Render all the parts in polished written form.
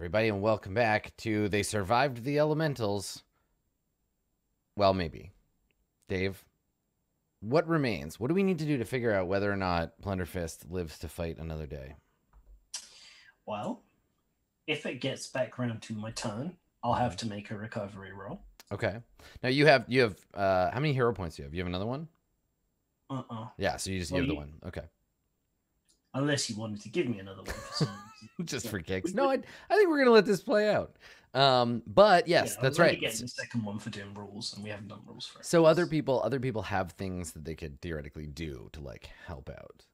everybody, and welcome back to They Survived the Elementals. Well, maybe. Dave, what remains? What do we need to do to figure out whether or not Plunderfist lives to fight another day? Well, if it gets back around to my turn, I'll have to make a recovery roll. Okay. Now you have how many hero points do you have? You have another one? Yeah, so you have the one. Okay. Unless you wanted to give me another one for some reason. Just for kicks. No, I think we're gonna let this play out. But yes, that's right. Getting the second one for doing rules, and we haven't done rules for it. So other people have things that they could theoretically do to like help out.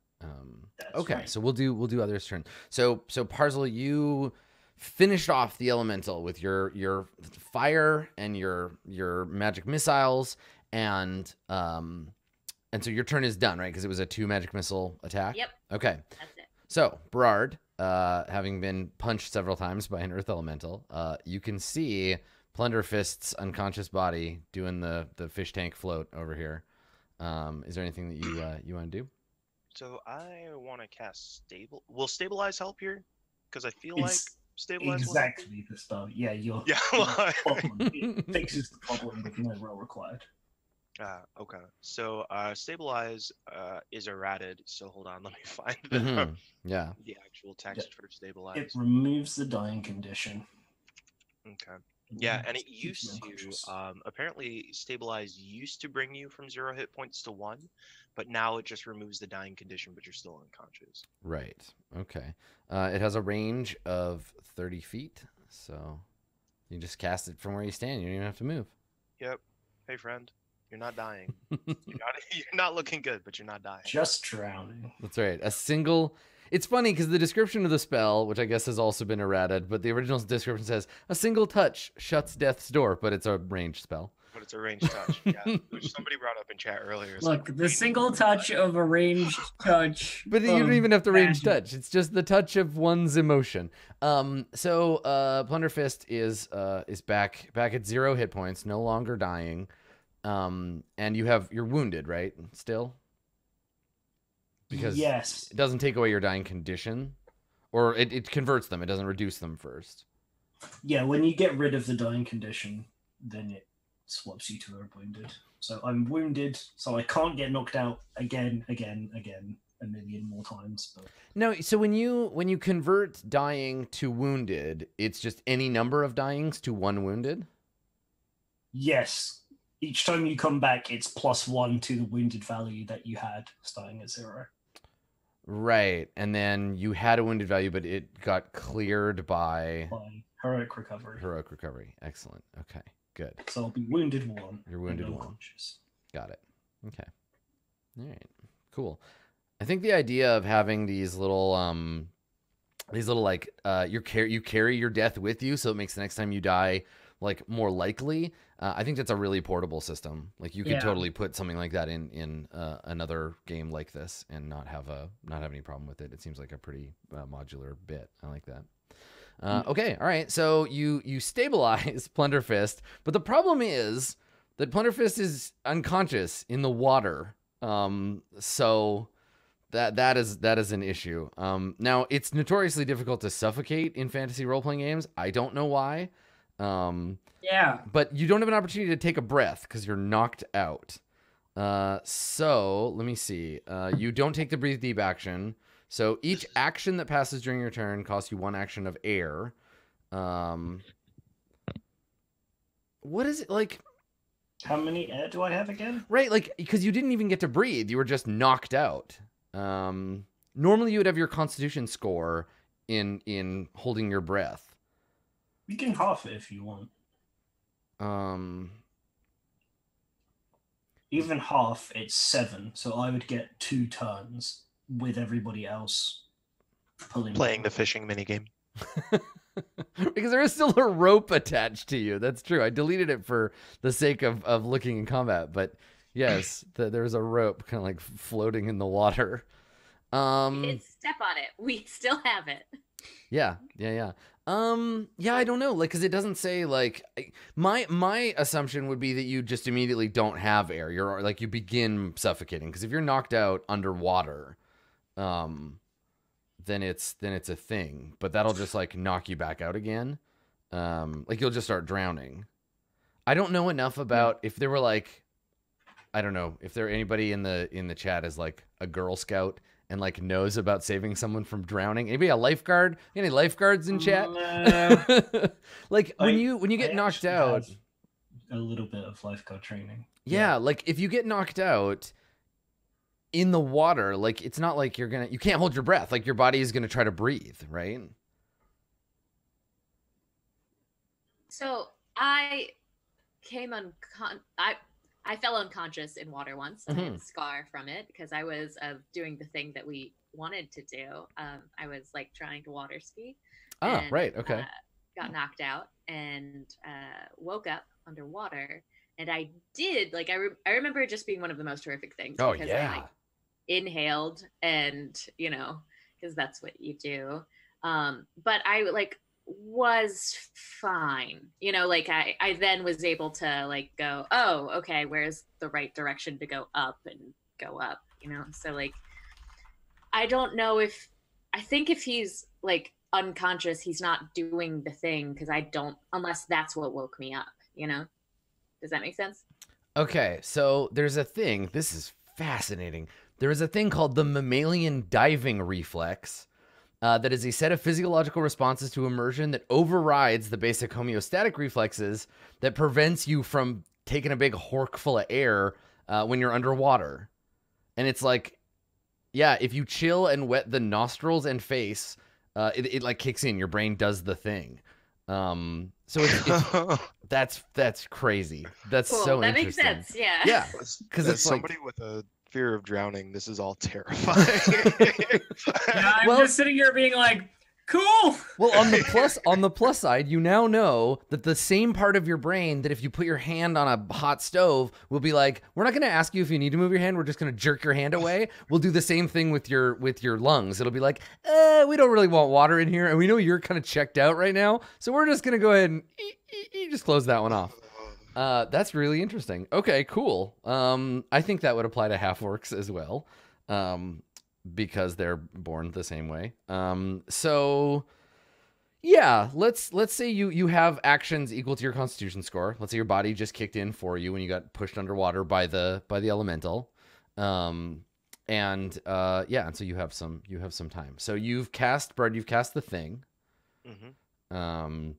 Okay, right. So we'll do others' turn. So Parzel, you finished off the elemental with your fire and your magic missiles, and so your turn is done, right? Because it was a 2 magic missile attack. Yep. Okay. That's it. So Berard, having been punched several times by an earth elemental, you can see Plunderfist's unconscious body doing the fish tank float over here. Is there anything that you want to do? So I want to cast stable. Will stabilize help here? Because I feel like stabilize exactly the spell. Yeah, you're. Yeah. It fixes the problem with no roll required. Okay. So stabilize is errated. So hold on, let me find the actual text for stabilize. It removes the dying condition. Okay. Yeah, and it used to apparently stabilize used to bring you from 0 hit points to 1, but now it just removes the dying condition, but you're still unconscious. Right. Okay. It has a range of 30 feet, so you just cast it from where you stand. You don't even have to move. Yep. Hey, friend. You're not dying. You're not looking good, but you're not dying. Just drowning. That's right. A single... It's funny because the description of the spell, which I guess has also been errated, but the original description says, a single touch shuts death's door, but it's a ranged spell. But it's a ranged touch, yeah. Which somebody brought up in chat earlier. Look, the single touch of a ranged touch. But you don't even have to range touch. It's just the touch of one's emotion. So Plunderfist is back at 0 hit points, no longer dying. And you're wounded, right? Still? Because yes, it doesn't take away your dying condition, or it converts them. It doesn't reduce them first. Yeah, when you get rid of the dying condition, then it swaps you to a wounded. So I'm wounded, so I can't get knocked out again, a million more times. But... No, so when you convert dying to wounded, it's just any number of dyings to 1 wounded? Yes. Each time you come back, it's +1 to the wounded value that you had starting at 0. Right, and then you had a wounded value, but it got cleared by heroic recovery. Heroic recovery. Excellent. Okay, good. So I'll be wounded 1. You're wounded 1. Got it. Okay. All right. Cool. I think the idea of having these little like you carry your death with you, so it makes the next time you die like more likely. I think that's a really portable system. Like you could totally put something like that in another game like this and not have any problem with it. It seems like a pretty modular bit. I like that. Okay, all right. So you stabilize Plunderfist, but the problem is that Plunderfist is unconscious in the water. So that is an issue. Now it's notoriously difficult to suffocate in fantasy role-playing games. I don't know why. But you don't have an opportunity to take a breath because you're knocked out. So let me see. You don't take the breathe deep action. So each action that passes during your turn costs you 1 action of air. What is it like? How many air do I have again? Right, like because you didn't even get to breathe. You were just knocked out. Normally you would have your Constitution score in holding your breath. You can half it if you want. Even half, it's 7. So I would get 2 turns with everybody else playing the fishing minigame. Because there is still a rope attached to you. That's true. I deleted it for the sake of looking in combat, but yes, there's a rope kind of like floating in the water. It's step on it. We still have it. Yeah. Yeah, I don't know, like, because it doesn't say, like, my assumption would be that you just immediately don't have air. You're, like, you begin suffocating, because if you're knocked out underwater, then it's a thing. But that'll just like knock you back out again. Like you'll just start drowning. I don't know enough about if there were like, I don't know if there anybody in the chat is like a Girl Scout and like knows about saving someone from drowning. Anybody a lifeguard? Any lifeguards in chat? Like when you get knocked out, a little bit of lifeguard training. Yeah, like if you get knocked out in the water, like it's not like you can't hold your breath. Like your body is gonna try to breathe, right? So I fell unconscious in water once. I had a scar from it because I was doing the thing that we wanted to do. I was like trying to water ski. And, right. Okay. Got knocked out and woke up underwater. And I did like I remember it just being one of the most horrific things. Oh because yeah. I like inhaled and because that's what you do. But I like was fine, like I then was able to like go, oh okay, where's the right direction to go up and go up, so like I don't know I think if he's like unconscious he's not doing the thing because unless that's what woke me up, does that make sense? Okay, so there's a thing, this is fascinating, there is a thing called the mammalian diving reflex. That is a set of physiological responses to immersion that overrides the basic homeostatic reflexes that prevents you from taking a big hork full of air when you're underwater. And it's like, yeah, if you chill and wet the nostrils and face, it like kicks in. Your brain does the thing. So it's that's crazy. That's cool. so that interesting. That makes sense. Yeah. Yeah, because it's somebody like, with a fear of drowning, this is all terrifying. Yeah, I'm just sitting here being like, cool. Well, on the plus side, you now know that the same part of your brain that if you put your hand on a hot stove will be like, we're not going to ask you if you need to move your hand. We're just going to jerk your hand away. We'll do the same thing with your lungs. It'll be like, we don't really want water in here, and we know you're kind of checked out right now, so we're just going to go ahead and just close that one off. That's really interesting. Okay, cool. I think that would apply to half-orcs as well, because they're born the same way. So yeah, let's say you have actions equal to your Constitution score. Let's say your body just kicked in for you when you got pushed underwater by the elemental. And so you have some time. So you've cast the thing. Mm-hmm.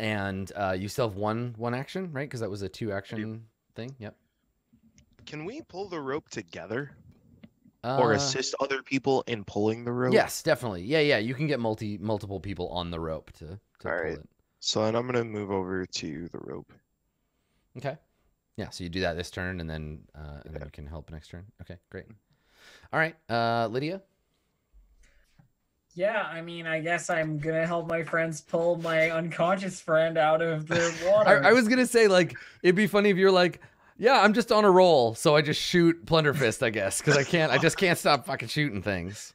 And you still have one action, right? Because that was a 2-action thing. Yep. Can we pull the rope together? Or assist other people in pulling the rope? Yes, definitely. Yeah. You can get multiple people on the rope to pull it. So then I'm going to move over to the rope. Okay. Yeah, so you do that this turn, and then you can help next turn. Okay, great. All right, Lydia? Yeah, I mean, I guess I'm going to help my friends pull my unconscious friend out of the water. I was going to say, like, it'd be funny if you're like, yeah, I'm just on a roll, so I just shoot Plunderfist, I guess, because I just can't stop fucking shooting things.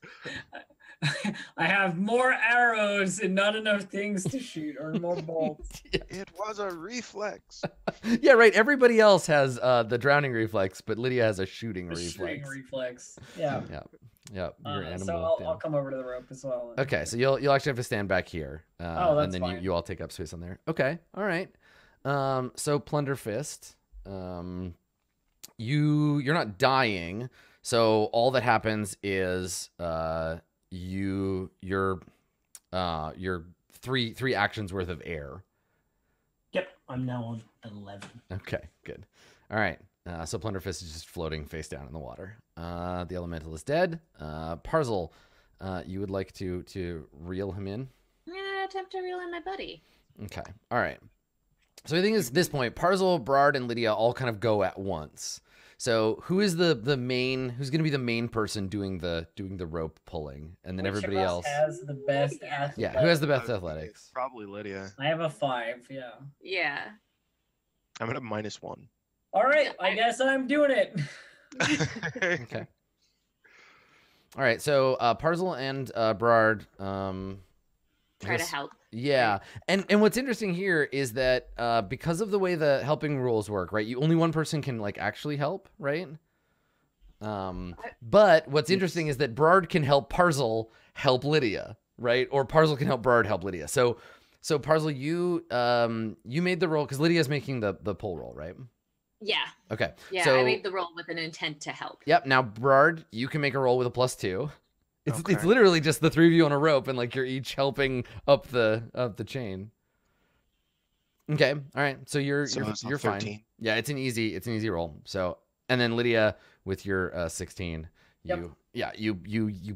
I have more arrows and not enough things to shoot, or more bolts. Yeah. It was a reflex. Yeah, right. Everybody else has the drowning reflex, but Lydia has a shooting reflex. Shooting reflex. Yeah. Yeah. Your animal. So I'll come over to the rope as well. Okay, so you'll actually have to stand back here, that's and then fine. you all take up space on there. Okay, all right. So Plunderfist, you're not dying. So all that happens is you're three actions worth of air. Yep, I'm now on 11. Okay, good. All right. So Plunderfist is just floating face down in the water. The elemental is dead. Parzel, you would like to reel him in? I'm gonna attempt to reel in my buddy. Okay. All right. So the thing is, at this point, Parzel, Brard, and Lydia all kind of go at once. So who is the main? Who's going to be the main person doing the rope pulling, and then everybody else has the best athletics. Yeah, who has the best athletics? Probably Lydia. I have a 5. Yeah. Yeah. I'm at a -1. All right, I guess I'm doing it. Okay. All right. So Parzel and Brard Try to help. Yeah, and what's interesting here is that because of the way the helping rules work, right? Only one person can like actually help, right? But what's interesting is that Brard can help Parzel help Lydia, right? Or Parzel can help Brard help Lydia. So Parzel, you made the roll because Lydia's making the pull roll, right? Yeah. Okay. Yeah, so, I made the roll with an intent to help. Yep. Now, Brard, you can make a roll with a +2. It's Okay. literally just the 3 of you on a rope, and like you're each helping up the chain. Okay. All right. So you're fine. Yeah, it's an easy roll. So, and then Lydia with your 16, you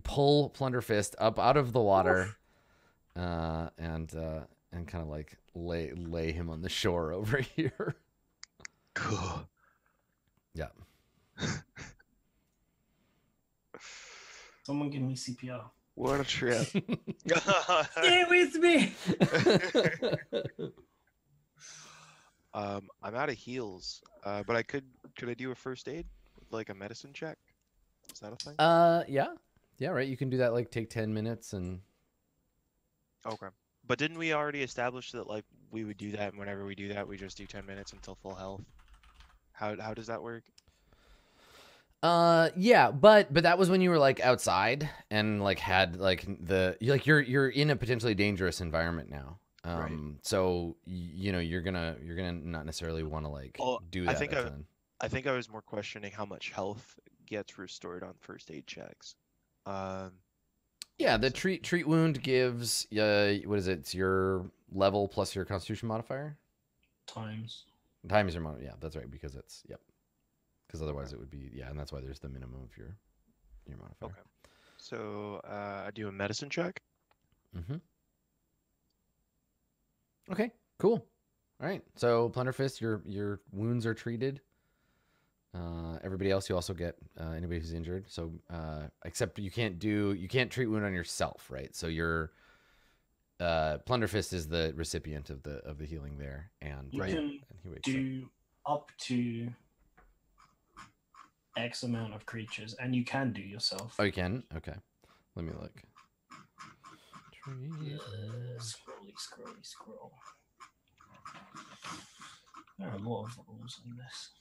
pull Plunderfist up out of the water, and kind of like lay him on the shore over here. Cool. Yeah. Someone give me CPR. What a trip. Stay with me. I'm out of heals, but could I do a first aid with like a medicine check? Is that a thing? Yeah, right. You can do that. Like take 10 minutes and. Okay. But didn't we already establish that like we would do that, and whenever we do that, we just do 10 minutes until full health? How does that work? Yeah, but that was when you were like outside and like had like you're in a potentially dangerous environment now. Right. So you're gonna not necessarily want to like do that. I think I was more questioning how much health gets restored on first aid checks. Yeah, the treat wound gives what is it? It's your level plus your Constitution modifier. Times your modifier. Yeah, that's right, because it's because otherwise it would be and that's why there's the minimum of your modifier. Okay. So I do a medicine check. Mm-hmm. Okay, cool. All right. So Plunderfist, your wounds are treated. Everybody else, you also get anybody who's injured. So except you can't treat wound on yourself, right? So your Plunderfist is the recipient of the healing there, and you can do up to X amount of creatures, and you can do yourself. Oh, you can? Okay. Let me look. Scroll. There are a lot of rules in this.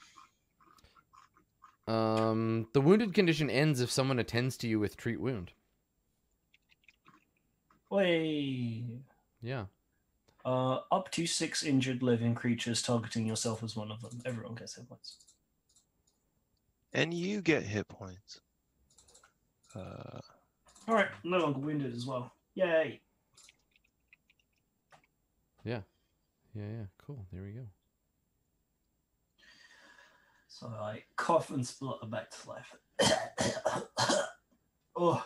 The wounded condition ends if someone attends to you with treat wound. Wait. Yeah. Up to 6 injured living creatures, targeting yourself as one of them. Everyone gets hit points. And you get hit points. Alright, no longer wounded as well. Yay. Yeah. Cool. There we go. So I cough and splutter back to life. Oh,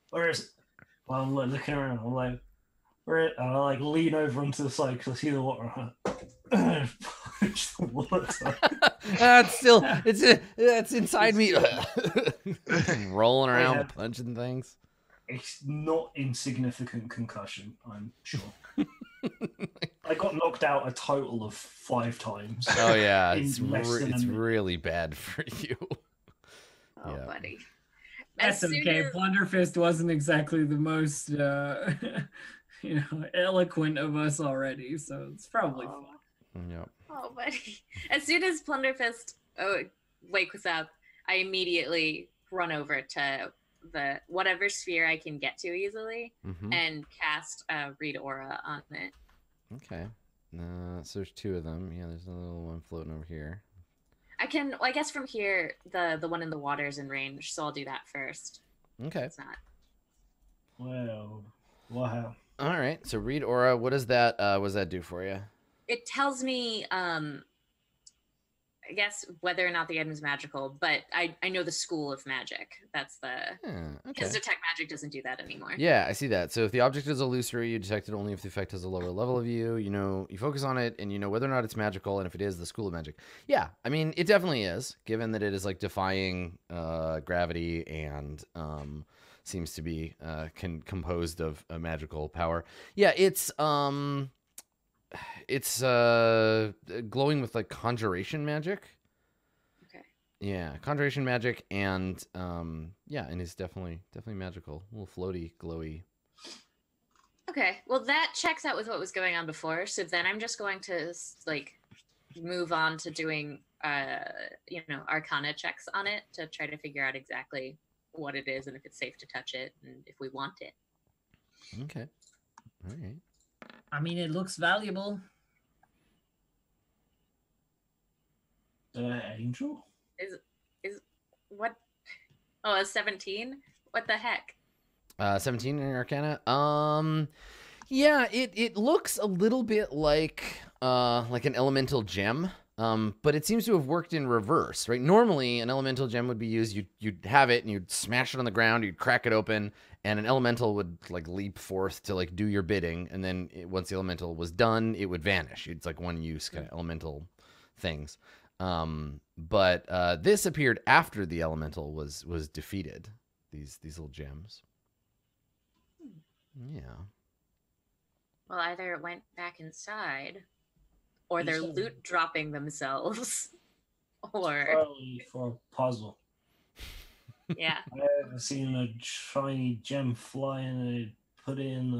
where is it? Well, I'm looking around. I'm like, where? And I like lean over onto the side because I see the water. Punch the water. It's inside me. Rolling around, punching things. It's not insignificant concussion, I'm sure. I got knocked out a total of 5 times. Oh yeah, it's really bad for you. Oh, yeah. Buddy. That's okay. Plunderfist wasn't exactly the most, eloquent of us already, so it's probably fine. Yep. Oh, buddy. As soon as Plunderfist wakes up, I immediately run over to the whatever sphere I can get to easily and cast Read Aura on it. Okay. So there's 2 of them. Yeah, there's a little one floating over here. I guess from here, the one in the water is in range, so I'll do that first. Okay. It's not. Well, wow. All right. So Read Aura, what does that do for you? It tells me, I guess, whether or not the item is magical, but I know the school of magic. That's because detect magic doesn't do that anymore. Yeah, I see that. So if the object is illusory, you detect it only if the effect has a lower level of you. You focus on it, and you know whether or not it's magical, and if it is, the school of magic. Yeah, I mean, it definitely is, given that it is like defying gravity and seems to be composed of a magical power. Yeah, it's glowing with like conjuration magic. Okay. Yeah, conjuration magic, and and it's definitely magical. A little floaty, glowy. Okay, well that checks out with what was going on before. So then I'm just going to like move on to doing Arcana checks on it to try to figure out exactly what it is and if it's safe to touch it and if we want it. Okay. All right. I mean, it looks valuable. Angel? Is what? Oh, a 17? What the heck? 17 in Arcana. Yeah, it looks a little bit like an elemental gem. But it seems to have worked in reverse, right? Normally, an elemental gem would be used. You'd have it and you'd smash it on the ground. You'd crack it open, and an elemental would like leap forth to like do your bidding. And then once the elemental was done, it would vanish. It's like one use kind of elemental things. But this appeared after the elemental was defeated. These little gems. Yeah. Well, either it went back inside, or they're loot dropping themselves, or Probably for a puzzle. yeah. I haven't seen a shiny gem fly and they put it in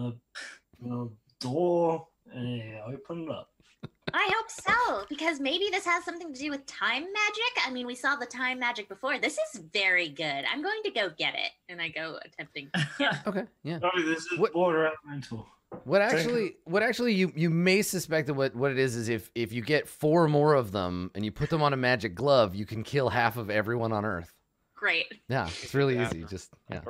the door and they open it up. I hope so, because maybe this has something to do with time magic. I mean, we saw the time magic before. This is very good. I'm going to go get it, and I go attempting. Okay. Yeah. Oh, this is What- border elemental. What actually you may suspect that what it is if you get 4 more of them and you put them on a magic glove, you can kill half of everyone on Earth. Great. Yeah, it's really Yeah. easy. Just yeah.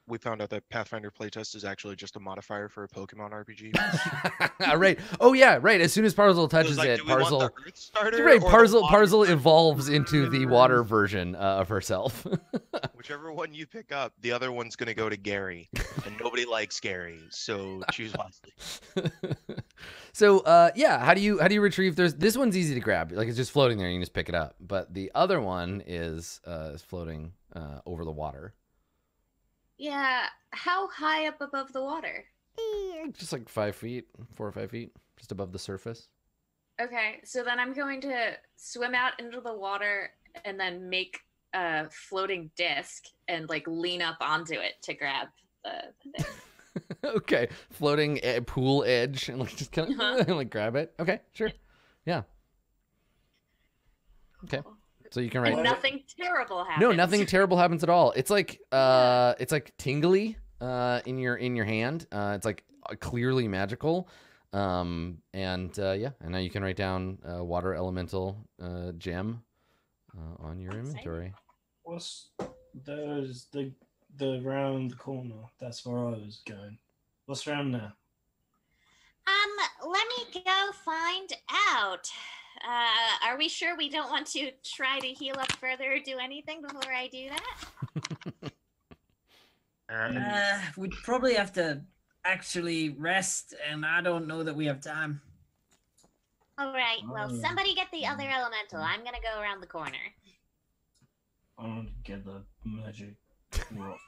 We found out that Pathfinder playtest is actually just a modifier for a Pokemon RPG. Right. Oh yeah, right. As soon as Parzel So it's touches like, it, do we want Parzel the Earth starter right, or the Parzel water Parzel starter? evolves into the water version of herself. Whichever one you pick up, the other one's gonna go to Gary, and nobody likes Gary, so choose wisely. So yeah, how do you retrieve? This one's easy to grab, like it's just floating there. You can just pick it up. But the other one is floating over the water. Yeah. How high up above the water? Just like 5 feet, 4 or 5 feet, just above the surface. Okay, so then I'm going to swim out into the water and then make a floating disc and like lean up onto it to grab the thing. Okay, floating pool edge and like just kind of Uh-huh. like grab it. Okay, sure, yeah. Okay. So you can write. And nothing terrible happens. No, nothing terrible happens at all. It's like Yeah. it's like tingly in your hand. It's like clearly magical. And yeah, and now you can write down water elemental gem on your Exciting. inventory. What's there's the round the corner? That's where I was going. What's around there? Let me go find out. Are we sure we don't want to try to heal up further or do anything before I do that? We'd probably have to actually rest, and I don't know that we have time. All right, well, Oh. somebody get the other elemental. I'm gonna go around the corner. I want to get the magic rock.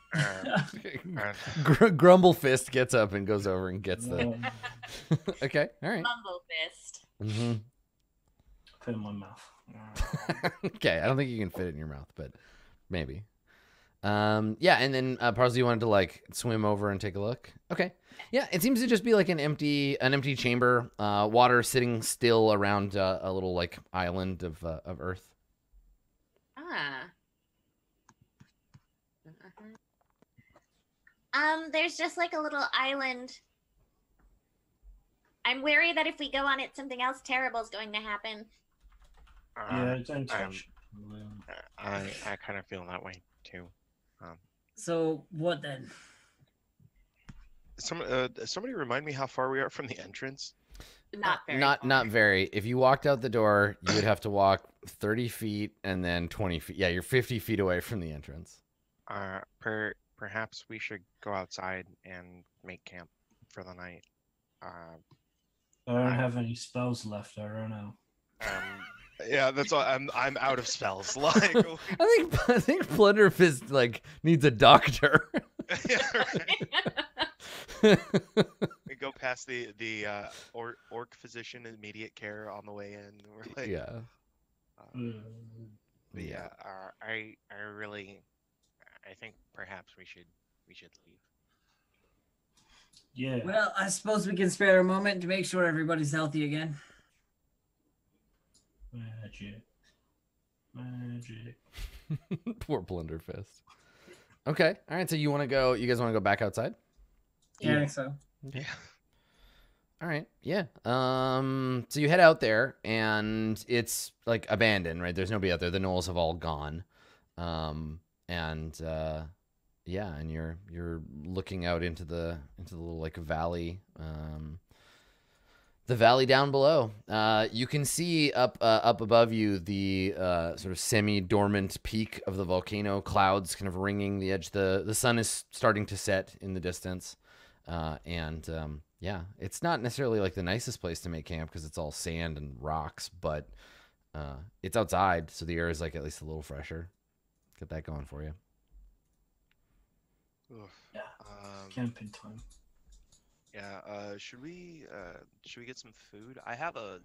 Grumble Fist gets up and goes over and gets the. Okay, all right. Mumble fist. Mm-hmm. Put it in my mouth. Okay, I don't think you can fit it in your mouth, but maybe. Yeah, and then Parsley, you wanted to like swim over and take a look. Okay, yeah, it seems to just be like an empty chamber, water sitting still around a little like island of Earth. Ah. There's just like a little island. I'm wary that if we go on it, something else terrible is going to happen. Yeah, don't touch. I kind of feel that way too. So what then? Somebody remind me how far we are from the entrance. Not very. Not far. very. If you walked out the door, you would have to walk 30 feet and then 20 feet. Yeah, you're 50 feet away from the entrance. Perhaps we should go outside and make camp for the night. I don't have any spells left. I don't know. Yeah, that's all. I'm out of spells. Like, I think Plunderfist like needs a doctor. yeah, right. We go past the orc physician immediate care on the way in. We're like, Yeah. yeah. I think perhaps we should leave. Yeah. Well, I suppose we can spare a moment to make sure everybody's healthy again. Magic. Poor Plunderfist. Okay. All right. So you want to go? You guys want to go back outside? Yeah, I think so. Yeah. All right. Yeah. So you head out there, and it's like abandoned, right? There's nobody out there. The gnolls have all gone. And yeah, and you're looking out into the little like valley. The valley down below. You can see up above you the sort of semi-dormant peak of the volcano. Clouds kind of ringing the edge. The sun is starting to set in the distance, and yeah, it's not necessarily like the nicest place to make camp because it's all sand and rocks, but it's outside, so the air is like at least a little fresher. Get that going for you. Oof. Yeah. Um, Camping time. yeah. Should we get some food? I have a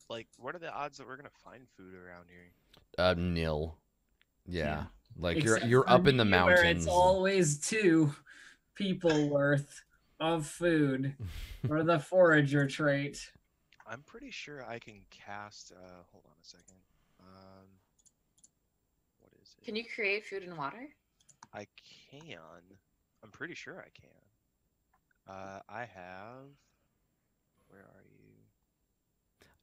like. What are the odds that we're gonna find food around here? Nil. Yeah. Yeah. Like Except you're for up in the me, mountains. where it's always 2 people worth of food for the forager trait. I'm pretty sure I can cast. Hold on a second. What is it? Can you create food and water? I can. I'm pretty sure I can. I have. Where are you?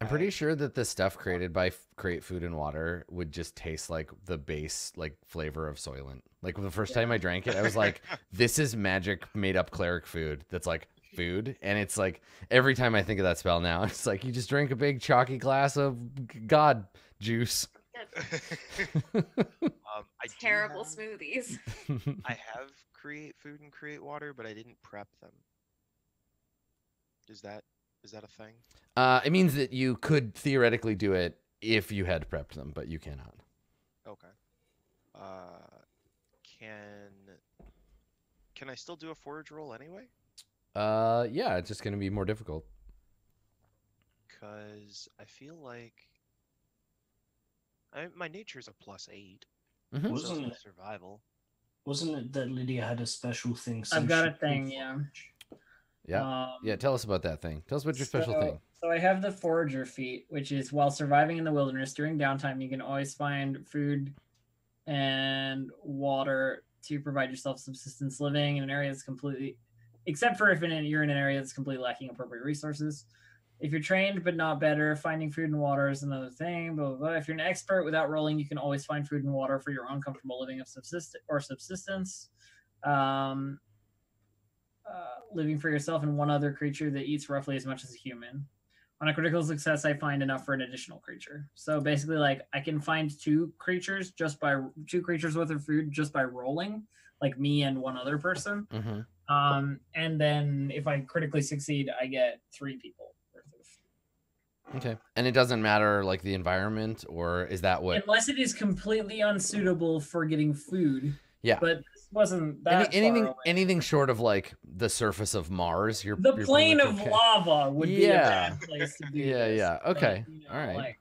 I'm pretty sure that the stuff created by Create Food and Water would just taste like the base like flavor of Soylent. Like the first time I drank it, I was like, this is magic made up cleric food that's like food. And it's like every time I think of that spell now, it's like you just drink a big chalky glass of God juice. I do Terrible have- smoothies. I have create food and create water, but I didn't prep them. Is that a thing? It means that you could theoretically do it if you had prepped them, but you cannot. Okay. Can I still do a forage roll anyway? Yeah, it's just going to be more difficult. Cause I feel like my nature's a +8. Mhm. So Wasn't it's it? survival. Wasn't it that Lydia had a special thing? I've got she a thing, could yeah. forage? Yeah. Yeah, tell us about that thing. Tell us about your special thing. So I have the forager feat, which is while surviving in the wilderness during downtime, you can always find food and water to provide yourself subsistence living in an area that's completely, except for if you're in an area that's completely lacking appropriate resources. If you're trained but not better, finding food and water is another thing. Blah, blah, blah. If you're an expert without rolling, you can always find food and water for your own comfortable living of subsistence. Living for yourself and one other creature that eats roughly as much as a human. On a critical success, I find enough for an additional creature. So basically, like I can find 2 creatures worth of food just by rolling, like me and one other person. Mm-hmm. And then if I critically succeed, I get 3 people worth of food. Okay. And it doesn't matter like the environment, or is that what? Unless it is completely unsuitable for getting food. Yeah. But this wasn't that far away. Anything short of like the surface of Mars, you're The pretty plane much of okay. lava would be a Yeah. bad place to do Yeah, this. yeah. Okay. All right. Like,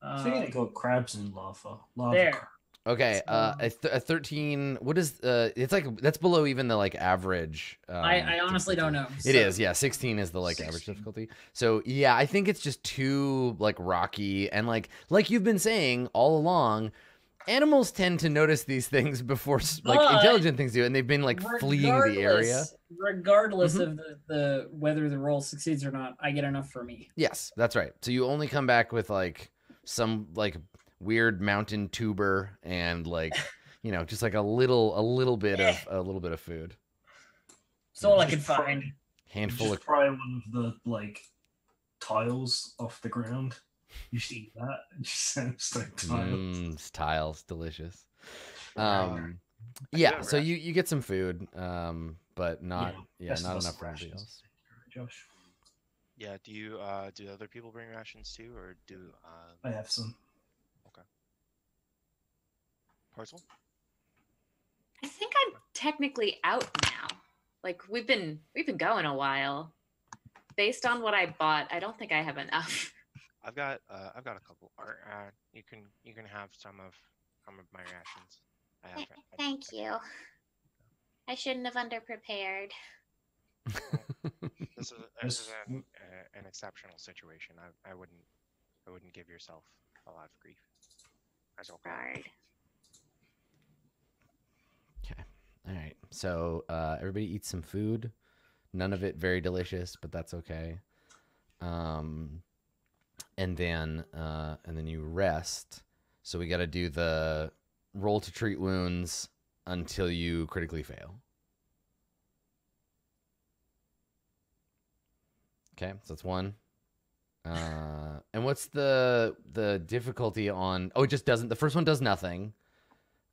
I think they got crabs in lava. there. crab. Okay. So- A 13. What is it's like that's below even the like average. I honestly don't know. It is, yeah. 16 is the like average 16. difficulty. So yeah, I think it's just too like rocky and like you've been saying all along. Animals tend to notice these things before like But intelligent things do, and they've been like fleeing the area. Regardless Mhm. of the whether the roll succeeds or not, I get enough for me. Yes, that's right. So you only come back with like some like weird mountain tuber and like just like a little bit of food. It's all I Just can pry- find. Handful Just of pry one of the like tiles off the ground. You just eat that and just sandstone tiles. tiles, delicious. Wow. Yeah, do so have you get some food, but not Best of not us enough for anybody rations. else. Josh, Yeah. Do other people bring rations too, or do I have some. Parcel? I think I'm technically out now. Like we've been going a while. Based on what I bought, I don't think I have enough. I've got a couple. Or you can have some of my rations. I have. Thank you. I shouldn't have underprepared. This is an exceptional situation. I wouldn't give yourself a lot of grief. That's okay. Guard. Okay. All right. So everybody eats some food. None of it very delicious, but that's okay. And then you rest. So we got to do the roll to treat wounds until you critically fail. Okay, so that's one. And what's the difficulty on? Oh, it just doesn't. The first one does nothing.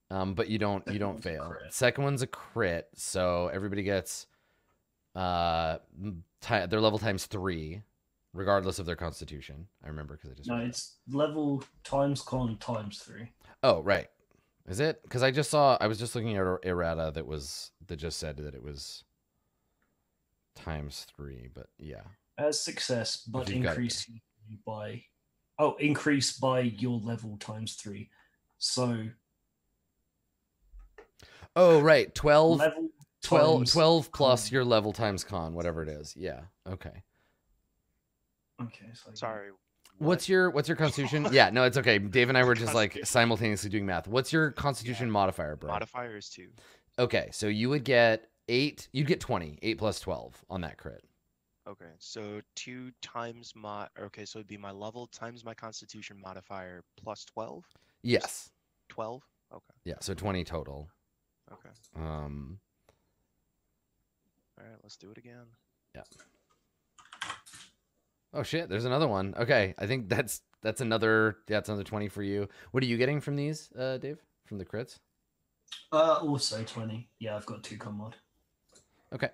But you don't fail. Second one's a crit, so everybody gets their level times 3, regardless of their constitution. I remember because I just it's level times con times 3. Oh, right. Is it? Because I was just looking at errata that just said that it was times 3, but yeah. As success, but increase by your level times 3. So oh, right. 12 plus con. your level times con, whatever it is. Yeah. Okay. Okay. So Sorry. What's your constitution? Yeah, no, it's okay. Dave and I were just like simultaneously doing math. What's your constitution modifier, bro? Modifier is 2. Okay, so you would get 8. You'd get 20. 8 plus 12 on that crit. Okay, so 2 times okay, so it'd be my level times my constitution modifier plus 12? Yes. 12? Okay. Yeah, so 20 total. Okay. All right, let's do it again. Yeah. Oh shit, there's another one. Okay, I think that's another 20 for you. What are you getting from these, Dave? From the crits? Also 20. Yeah, I've got 2 con mod. Okay.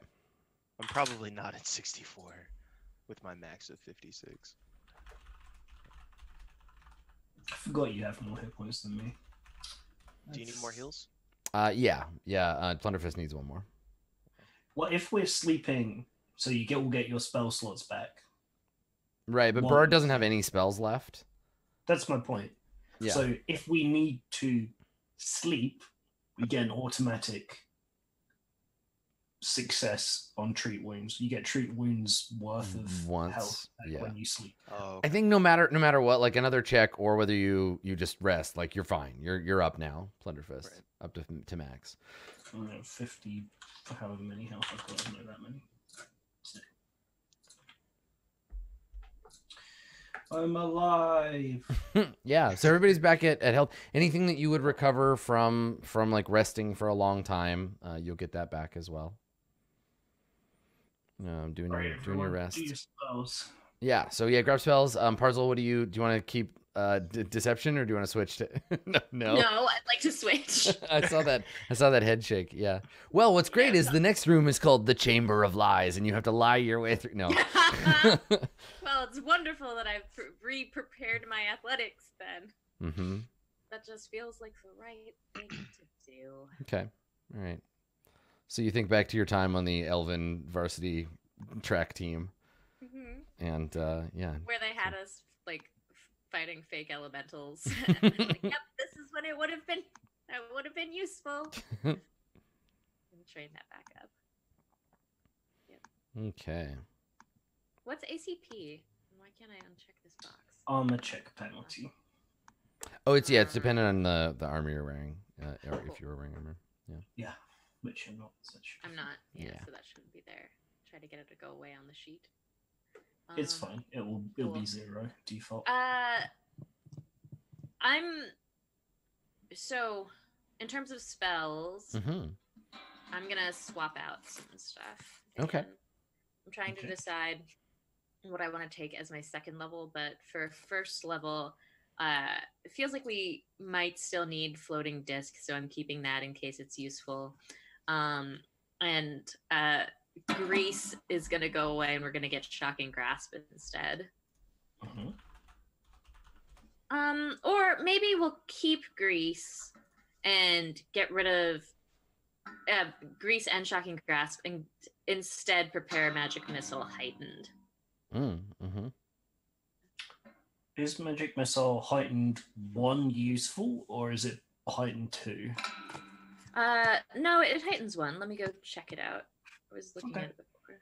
I'm probably not at 64 with my max of 56. I forgot you have more hit points than me. Do you need more heals? Yeah. Plunderfist needs one more. What if we're sleeping? So you will get your spell slots back. Right, but Bird doesn't have any spells left. That's my point. Yeah. So if we need to sleep, we get an automatic success on treat wounds. You get treat wounds worth of health when you sleep. Oh, okay. I think no matter what, like another check or whether you just rest, like you're fine. You're up now, Plunderfist, right. Up to max. 50, however many health I've got. I don't know that many. I'm alive. Yeah, so everybody's back at health. Anything that you would recover from like resting for a long time, you'll get that back as well. Doing your rest. Yeah, so yeah, grab spells. Parzel, what do you want to keep deception or do you want to switch to No, I'd like to switch. I saw that head shake. Yeah. Well, what's great is the next room is called the Chamber of Lies and you have to lie your way through. No. Well, it's wonderful that I've pre-prepared my athletics then. Mm-hmm. That just feels like the right thing to do. Okay. All right. So you think back to your time on the Elven varsity track team. Mm-hmm. And yeah. Where they had us like fighting fake elementals. And like, yep, this is when it would have been. That would have been useful. And train that back up. Yep. Okay. What's ACP? Why can't I uncheck this box? Armor check penalty. Oh, it's dependent on the armor you're wearing. Or if you were wearing armor. Yeah. Yeah. Which you're not. I'm not. Yeah, Yeah. So that shouldn't be there. Try to get it to go away on the sheet. It's fine. It'll be 0 default. So in terms of spells, Mm-hmm. I'm gonna swap out some stuff. Okay. I'm trying to decide what I want to take as my second level, but for first level, it feels like we might still need floating disc, so I'm keeping that in case it's useful. And grease is gonna go away, and we're gonna get shocking grasp instead. Mm-hmm. Or maybe we'll keep grease and get rid of grease and shocking grasp, and instead prepare magic missile heightened. Mm-hmm. Is magic missile heightened 1 useful, or is it heightened 2? No, it heightens 1. Let me go check it out. I was looking at it before.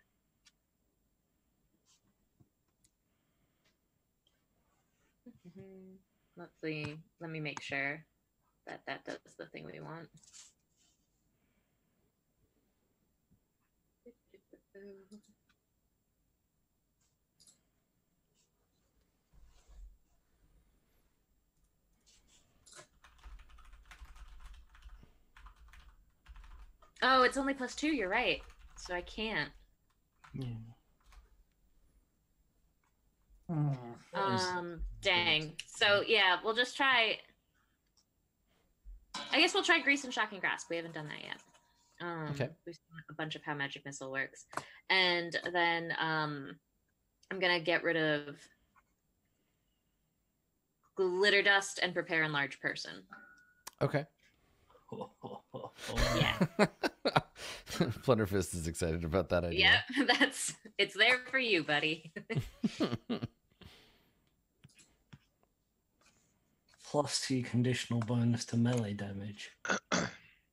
Let's see. Let me make sure that does the thing we want. Oh, it's only +2. You're right. So I can't. Yeah. Dang. So yeah, we'll just try. I guess we'll try Grease and Shocking Grasp. We haven't done that yet. Okay. We've seen a bunch of how Magic Missile works, and then I'm gonna get rid of Glitter Dust and Prepare Enlarge Person. Okay. Yeah. Plunderfist is excited about that idea. Yep, it's there for you, buddy. +2 conditional bonus to melee damage.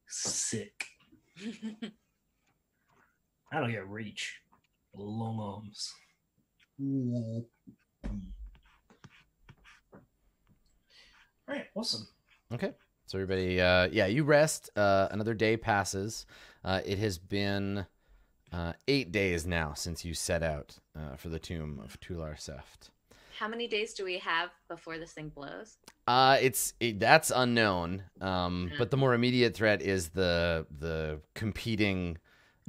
Sick. And I get reach. Long arms. Alright, awesome. Okay. So everybody, yeah, you rest. Another day passes. It has been 8 days now since you set out for the tomb of Tular Seft. How many days do we have before this thing blows? That's unknown. But the more immediate threat is the competing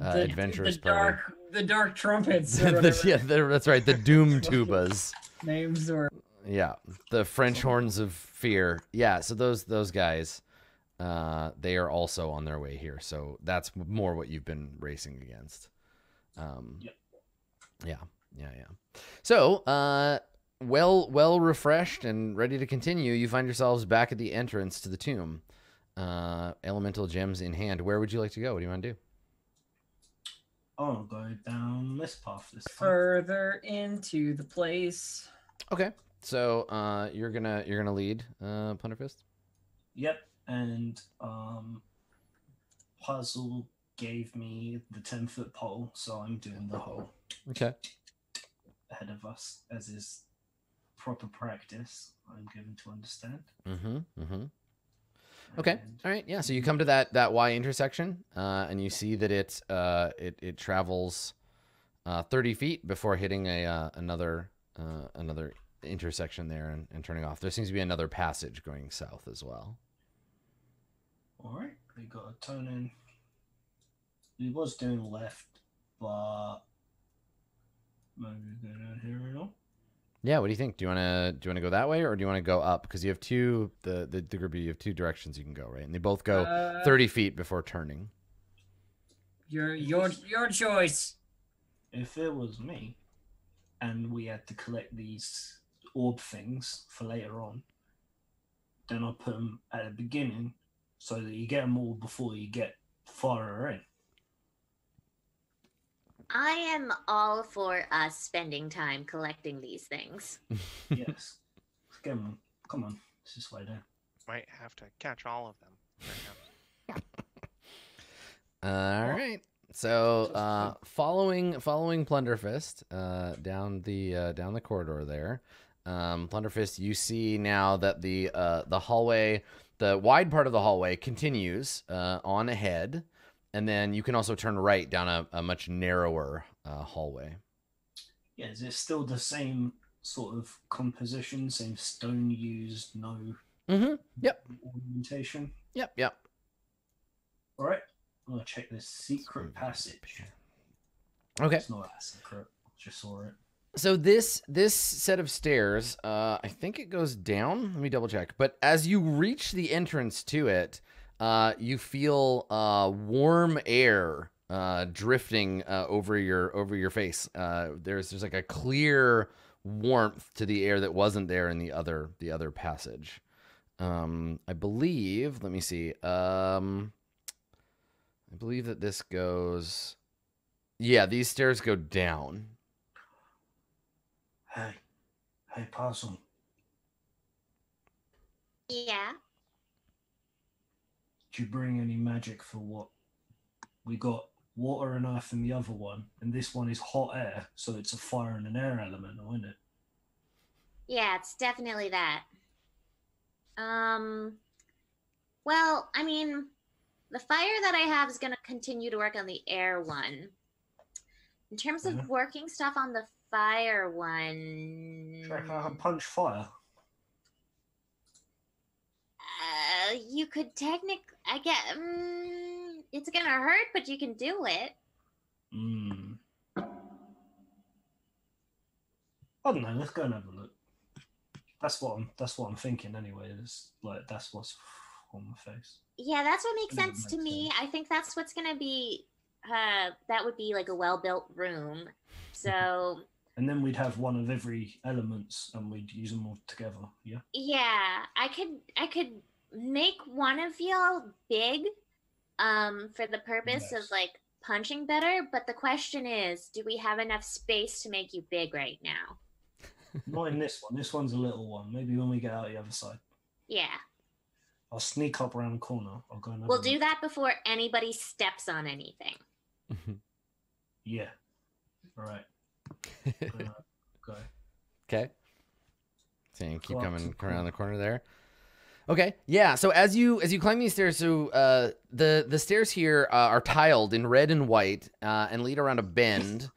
adventurous party. The dark trumpets. Or whatever. That's right. The doom tubas. Names or Yeah, the French horns of fear. Yeah, so those guys, they are also on their way here. So that's more what you've been racing against. Yep. Yeah. So, well refreshed and ready to continue, you find yourselves back at the entrance to the tomb. Elemental gems in hand. Where would you like to go? What do you want to do? I'll go down this path this time. further into the place. Okay. So you're gonna lead Plunderfist? Yep, and Puzzle gave me the 10-foot pole, so I'm doing the whole Okay. ahead of us, as is proper practice, I'm given to understand. Okay. And All right. Yeah. So you come to that Y intersection, and you see that it travels 30 feet before hitting another intersection there and turning off. There seems to be another passage going south as well. all right, we got a tone in. He was doing left, but maybe go down here and all. Yeah. What do you think? Do you want to go that way, or do you want to go up? Because you have the group, you have two directions you can go, right? And they both go 30 feet before turning. Your choice. If it was me, and we had to collect these orb things for later on, then I'll put them at the beginning so that you get them all before you get farther in. I am all for us spending time collecting these things. Yes. Get them. Come on. Let's just lay down. Might have to catch all of them. All right. So following Plunderfist down the corridor there, Plunderfist, you see now that the hallway, the wide part of the hallway continues on ahead, and then you can also turn right down a much narrower hallway. Yeah, is it still the same sort of composition, same stone used, no Yep. ornamentation? Yep. All right, I'm gonna check this secret passage. Okay. It's not a secret. Just saw it. So this set of stairs, I think it goes down. Let me double check. But as you reach the entrance to it, you feel warm air drifting over your face. There's like a clear warmth to the air that wasn't there in the other passage. I believe. Let me see. I believe that this goes. Yeah, these stairs go down. Hey, Possum. Yeah. Did you bring any magic for what? We got water and earth in the other one, and this one is hot air, so it's a fire and an air element, isn't it? Yeah, it's definitely that. Well, I mean, the fire that I have is going to continue to work on the air one. In terms Yeah. of working stuff on the fire one, Check out punch fire. you could technically, I get, it's gonna hurt, but you can do it. I don't know. Let's go and have a look. That's what I'm thinking anyway. It's like that's what's on my face. Yeah, that's what makes sense to Makes me. sense. I think that's what's gonna be. That would be like a well-built room. So And then we'd have one of every elements, and we'd use them all together. Yeah. yeah, I could make one of y'all big, for the purpose of Yes. like punching better. But the question is, do we have enough space to make you big right now? Not in this one. This one's a little one. Maybe when we get out the other side, Yeah, I'll sneak up around the corner. I'll go and have we'll a do look. that before anybody steps on anything. Yeah. All right. Go. Okay. So you keep Go up to coming the around the corner. corner there. Okay. Yeah. So as you climb these stairs, so the stairs here are tiled in red and white and lead around a bend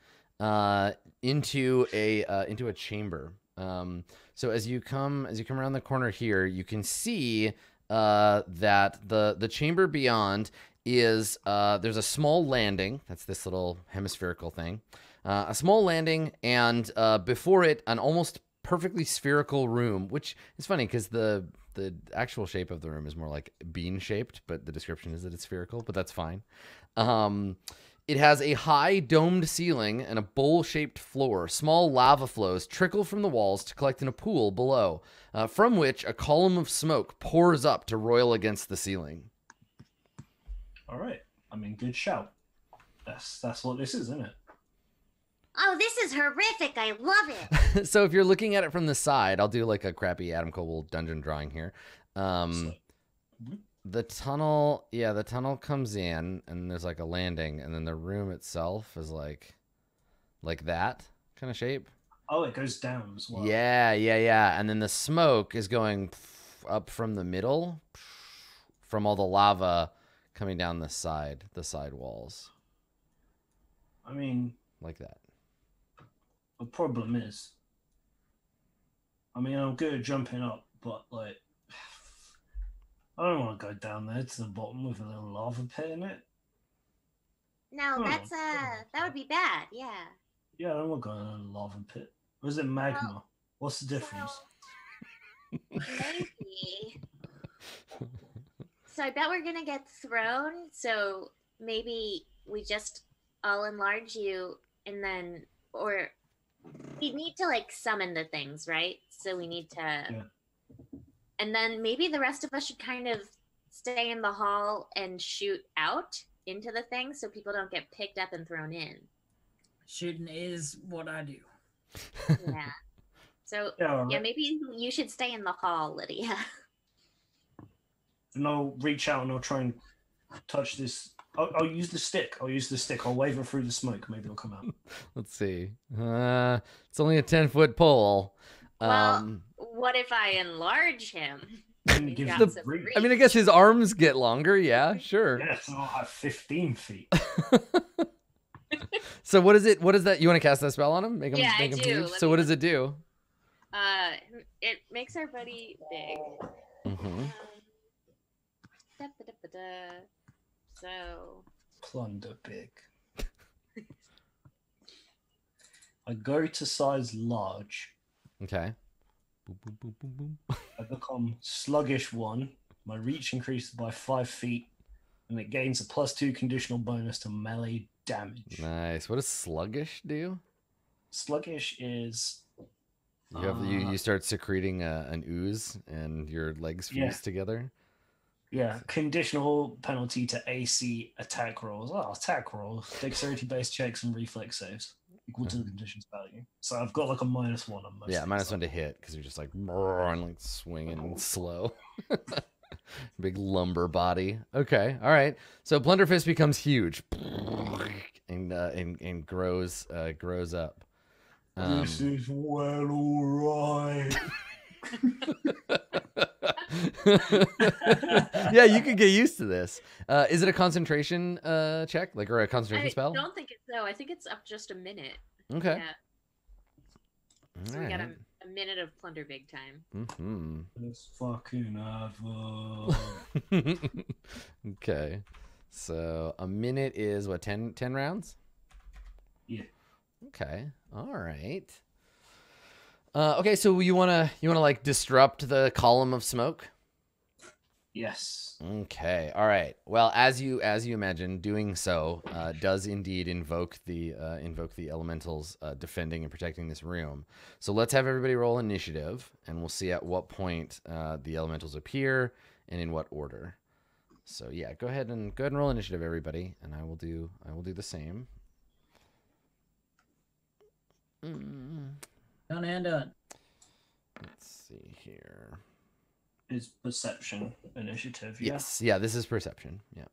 into a chamber. So as you come around the corner here, you can see that the chamber beyond is there's a small landing. That's this little hemispherical thing. A small landing, and before it, an almost perfectly spherical room, which is funny because the actual shape of the room is more like bean shaped, but the description is that it's spherical, but that's fine. It has a high domed ceiling and a bowl-shaped floor. Small lava flows trickle from the walls to collect in a pool below, from which a column of smoke pours up to roil against the ceiling. All right. I mean, good shout. That's what this is, isn't it? Oh, this is horrific. I love it. So if you're looking at it from the side, I'll do like a crappy Adam Cole dungeon drawing here. The tunnel comes in, and there's like a landing, and then the room itself is like that kind of shape. Oh, it goes down as well. Yeah. And then the smoke is going up from the middle, from all the lava coming down the side walls, I mean, like that. the problem is, I mean, I'm good at jumping up, but like, I don't want to go down there to the bottom with a little lava pit in it. No, Oh, that's that would be bad. Yeah. Yeah, I don't want to go in a lava pit. Or is it magma? What's the difference? Maybe. So I bet we're gonna get thrown. So maybe we just all enlarge you, and then, or we need to like summon the things, right? So we need to, and then maybe the rest of us should kind of stay in the hall and shoot out into the thing, so people don't get picked up and thrown in. Shooting is what I do. Yeah. So Yeah, yeah, maybe you should stay in the hall, Lydia. and I'll reach out and I'll try and touch this. I'll use the stick. I'll wave it through the smoke. Maybe it'll come out. Let's see. It's only a 10-foot pole. Well, what if I enlarge him? And He's give got the some reach. I mean, I guess his arms get longer. Yeah, sure. Yes, I'll have 15 feet. So what is it? What is that? You want to cast that spell on him? Make him, Yeah, make I him do. huge? Let So me what does it do? It makes our buddy big. Mm-hmm. Da-ba-da-ba-da. So Plunder big. I go to size large. Okay. Boom, boom, boom, boom, boom. I become sluggish 1. My reach increases by 5 feet, and it gains a +2 conditional bonus to melee damage. Nice. What does sluggish do? Sluggish is You have you start secreting an ooze, and your legs fuse Yeah. together. conditional penalty to AC attack rolls. Oh, attack rolls, dexterity based checks, and reflex saves equal to the condition's value. So I've got like a -1 on most. Yeah, things. -1 to hit because you're just like and like swinging slow. Big lumber body. Okay, all right. So Blunderfist becomes huge and grows up. This is well, all right. Yeah, you could get used to this. Is it a concentration check, like, or a concentration spell? I don't think it's I think it's up just a minute. Okay. Yeah. So All we got right. a minute of plunder big time. Mm-hmm. Let's fucking have Okay. So a minute is what, 10 rounds? Yeah. Okay. All right. Okay, so you wanna like disrupt the column of smoke? Yes. Okay. All right. Well, as you imagine, doing so does indeed invoke the elementals defending and protecting this room. So let's have everybody roll initiative, and we'll see at what point the elementals appear and in what order. So yeah, go ahead and roll initiative, everybody, and I will do the same. Done and done. Let's see here. Is perception initiative? Yeah. Yes. Yeah, this is perception. Yeah.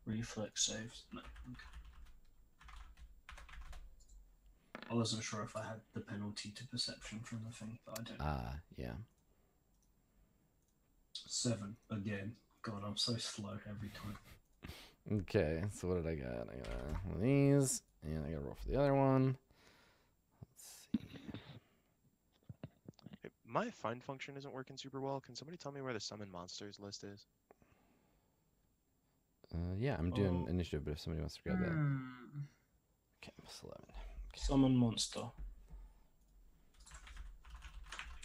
Reflex saves. No. Okay. I wasn't sure if I had the penalty to perception from the thing, but I don't. Yeah. 7 again. God, I'm so slow every time. Okay, so what did I got? I got one of these, and I got to roll for the other one. Let's see. My find function isn't working super well. Can somebody tell me where the summon monsters list is? Yeah, I'm doing initiative, but if somebody wants to grab that. Okay, +11. Okay. Summon monster.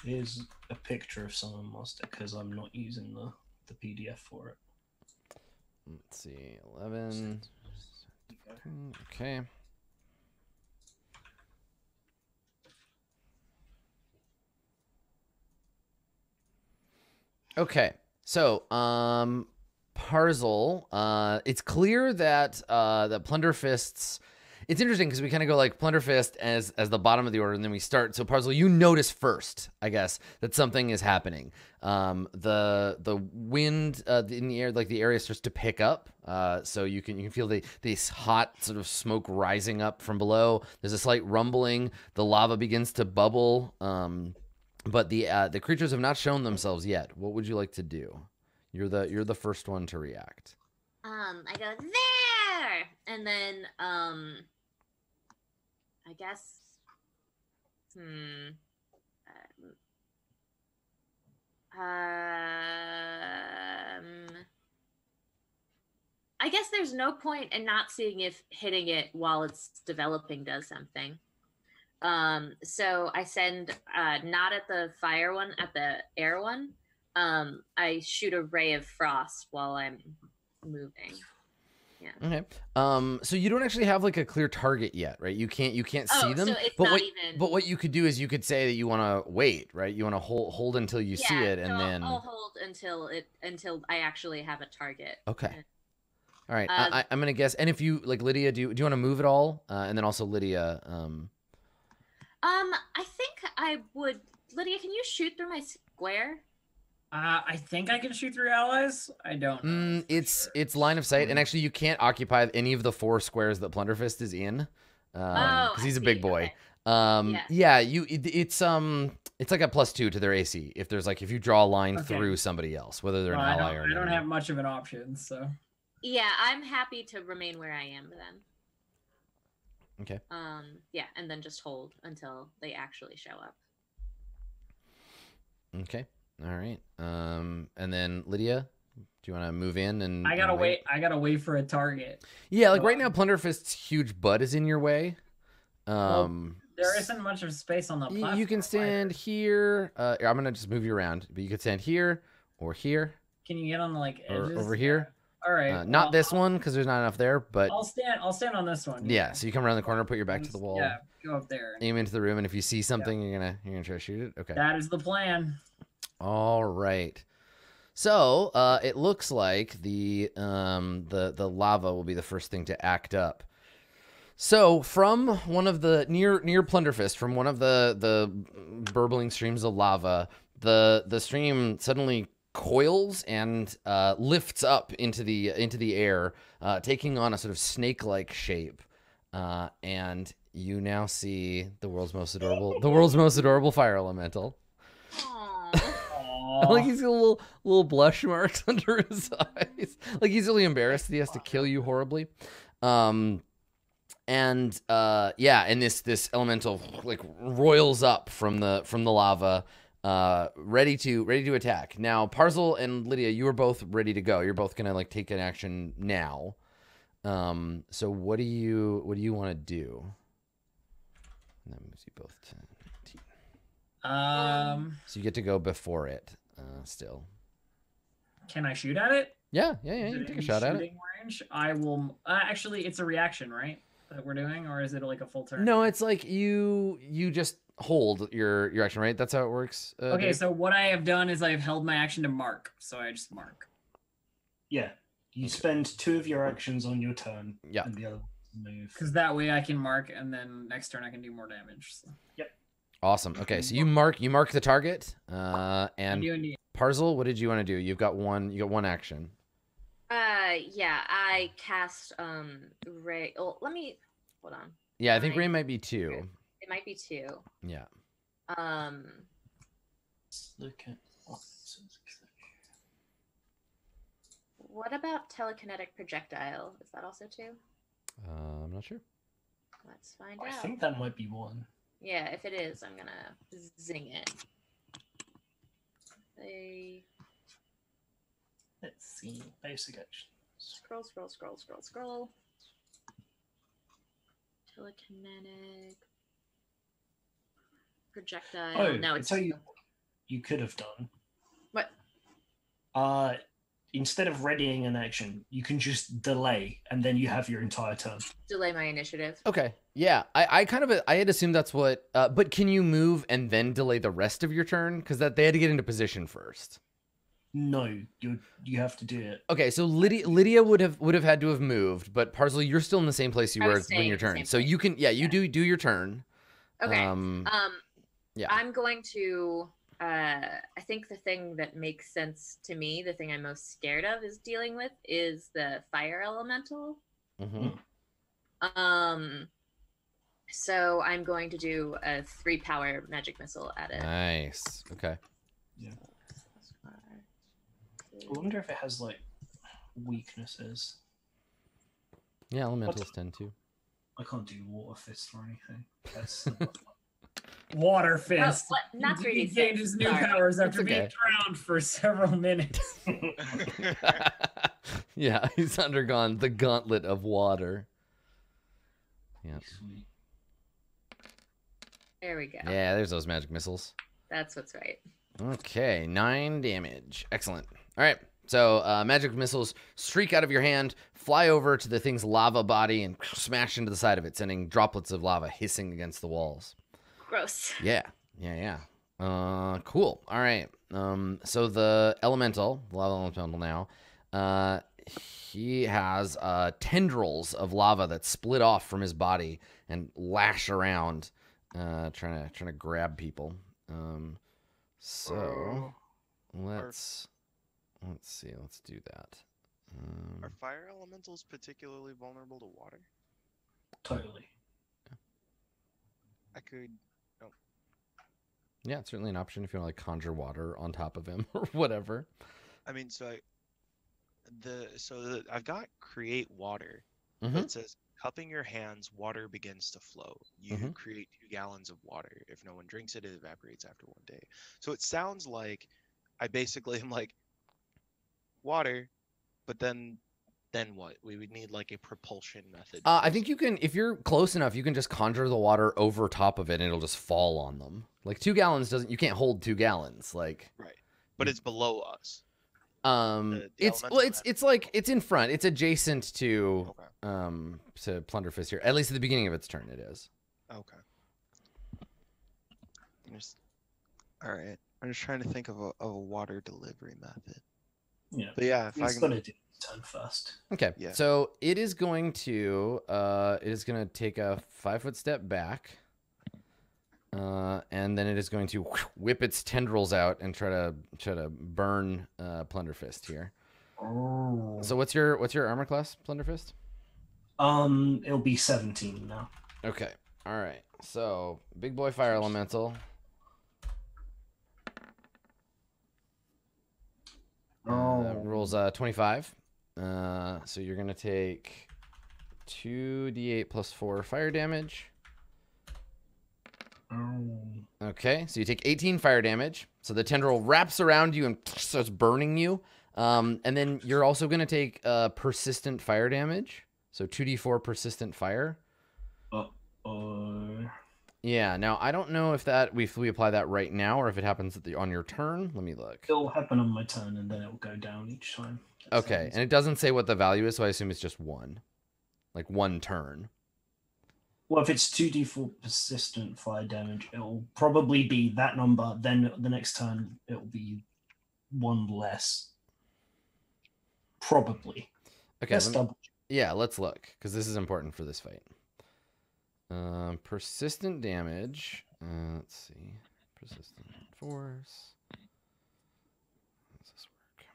Here's a picture of summon monster because I'm not using the PDF for it. Let's see, 11. Okay. Okay, so Parzel, it's clear that the Plunderfists. It's interesting because we kind of go like Plunderfist as the bottom of the order, and then we start. So Parzel, you notice first, I guess, that something is happening. The wind in the air, like the area starts to pick up. So you can feel this hot sort of smoke rising up from below. There's a slight rumbling. The lava begins to bubble. But the creatures have not shown themselves yet. What would you like to do? You're the first one to react. I go there, and then I guess. I guess there's no point in not seeing if hitting it while it's developing does something. So I send not at the fire one, at the air one. I shoot a ray of frost while I'm moving. Yeah. Okay. So you don't actually have like a clear target yet, right? You can't see them. So it's but not but what you could do is you could say that you want to wait, right? You want to hold until you see it, and so then I'll hold until I actually have a target. Okay. All right. I'm gonna guess. And if you like, Lydia, do you want to move at all? And then also Lydia. I think I would. Lydia, can you shoot through my square? I think I can shoot through allies. I don't know. It's line of sight, and actually you can't occupy any of the 4 squares that Plunderfist is in, because he's a big boy. Okay. Yeah, it's like a +2 to their AC if you draw a line through somebody else, whether they're an ally or not. I don't have much of an option, so. Yeah, I'm happy to remain where I am then. Okay. Yeah, and then just hold until they actually show up. Okay. All right. And then Lydia, do you want to move in and? I gotta wait. I gotta wait for a target. Yeah, like right now, Plunderfist's huge butt is in your way. There isn't much of space on the platform. You can stand here. I'm gonna just move you around, but you could stand here or here. Can you get on the edges? Or over here? All right. Not this one because there's not enough there, but I'll stand on this one. Yeah. So you come around the corner, put your back to the wall. Yeah, go up there. Aim into the room, and if you see something, you're gonna try to shoot it. Okay. That is the plan. All right. So it looks like the lava will be the first thing to act up. So from one of the near Plunderfist, from one of the burbling streams of lava, the stream suddenly coils and lifts up into the air, taking on a sort of snake-like shape. and you now see the world's most adorable fire elemental. Like he's got little blush marks under his eyes. Like he's really embarrassed that he has to kill you horribly. And this elemental like roils up from the lava, ready to attack. Now Parzel and Lydia, you are both ready to go. You're both gonna like take an action now. So what do you want to do? And that moves you both to 19. So you get to go before it. Still. Can I shoot at it? Yeah. You can take a shot at it. Range? I will. Actually, it's a reaction, right? That we're doing, or is it like a full turn? No, it's like you just hold your action, right? That's how it works. Okay, Dave? so what I have done is I've held my action to mark, so I just mark. Yeah, you spend 2 of your actions on your turn. Yeah. And the other move. Because that way I can mark, and then next turn I can do more damage. So. Yep. Awesome. Okay, so you mark the target. And Indeed. Parzel, what did you want to do? You got one action. Yeah, I cast Ray. Oh, let me hold on. Yeah, I think Ray might be 2. It might be 2. Yeah. Let's look at what about telekinetic projectile? Is that also 2? I'm not sure. Let's find I out. think that might be 1. Yeah, if it is, I'm gonna zing it. Let's see. Basic action. Scroll. Telekinetic projectile. Oh, no, I it's tell you what you could have done. what? Instead of readying an action, you can just delay, and then you have your entire turn. Delay my initiative. Okay. Yeah, I had assumed that's what. But can you move and then delay the rest of your turn? Because they had to get into position first. No, you have to do it. Okay, so Lydia would have had to have moved, but Parsley, you're still in the same place you I were was when your staying in the turn. same So place. you can, you do your turn. Okay. Yeah. I'm going to. I think the thing that makes sense to me, the thing I'm most scared of, is dealing with is the fire elemental. Mm-hmm. So I'm going to do a 3-power magic missile at it. Nice. Okay. Yeah. I wonder if it has like weaknesses. Yeah, elementals tend to. I can't do water fist or anything. That's Water fist. Oh, not 3D6. He gained his new Sorry. powers after It's okay. being drowned for several minutes. Yeah, he's undergone the gauntlet of water. Yeah. sweet. There we go. Yeah, there's those magic missiles. That's what's right. Okay, 9 damage. Excellent. All right, so magic missiles streak out of your hand, fly over to the thing's lava body, and smash into the side of it, sending droplets of lava hissing against the walls. Gross. Yeah. Cool. All right. So the elemental, lava elemental now, he has tendrils of lava that split off from his body and lash around, trying to grab people. So let's see. Let's do that. Are fire elementals particularly vulnerable to water? Totally. I could. Yeah, it's certainly an option if you want to like conjure water on top of him or whatever. I mean, I've got create water. Mm-hmm. It says cupping your hands, water begins to flow. You create 2 gallons of water. If no one drinks it, it evaporates after 1 day. So it sounds like I basically am like water, but then what? We would need like a propulsion method. I think you can, if you're close enough, you can just conjure the water over top of it and it'll just fall on them. Like 2 gallons you can't hold 2 gallons. Like, right. But it's below us. It's like it's in front. It's adjacent to Plunderfist here. At least at the beginning of its turn, it is. Okay. All right. I'm just trying to think of a water delivery method. Yeah. But yeah, if It's I can. gonna do turn first. Okay. Yeah. So it is going to take a 5-foot step back. And then it is going to whip its tendrils out and try to burn Plunderfist here. Oh. So what's your armor class, Plunderfist? It'll be 17 now. Okay. All right. So big boy fire elemental. Rolls 25. So you're gonna take 2d8 plus 4 fire damage. Okay, so you take 18 fire damage. So the tendril wraps around you and starts burning you. And then you're also gonna take persistent fire damage. So 2d4 persistent fire. Yeah. Now I don't know if we apply that right now or if it happens on your turn. Let me look. It'll happen on my turn, and then it'll go down each time. Okay, and it doesn't say what the value is, so I assume it's just one, like one turn. Well, if it's 2d4 persistent fire damage, it'll probably be that number. Then the next turn, it'll be one less. Probably. Okay. Let's look, because this is important for this fight. Persistent damage. Let's see. Persistent force. How does this work?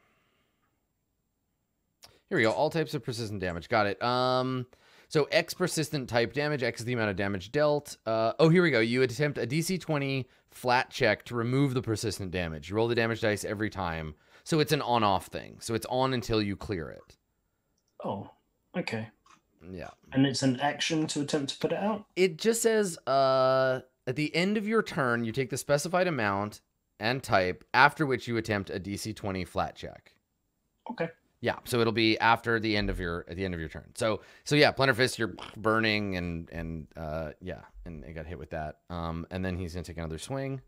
Here we go. All types of persistent damage. Got it. So X persistent type damage. X is the amount of damage dealt. Oh, here we go. You attempt a DC 20 flat check to remove the persistent damage. You roll the damage dice every time. So it's an on-off thing. So it's on until you clear it. Oh, okay. Yeah. And it's an action to attempt to put it out? It just says at the end of your turn, you take the specified amount and type, after which you attempt a DC 20 flat check. Okay. Yeah, so it'll be after the end of your turn. So yeah, Plunderfist, you're burning and yeah, and it got hit with that. And then he's gonna take another swing.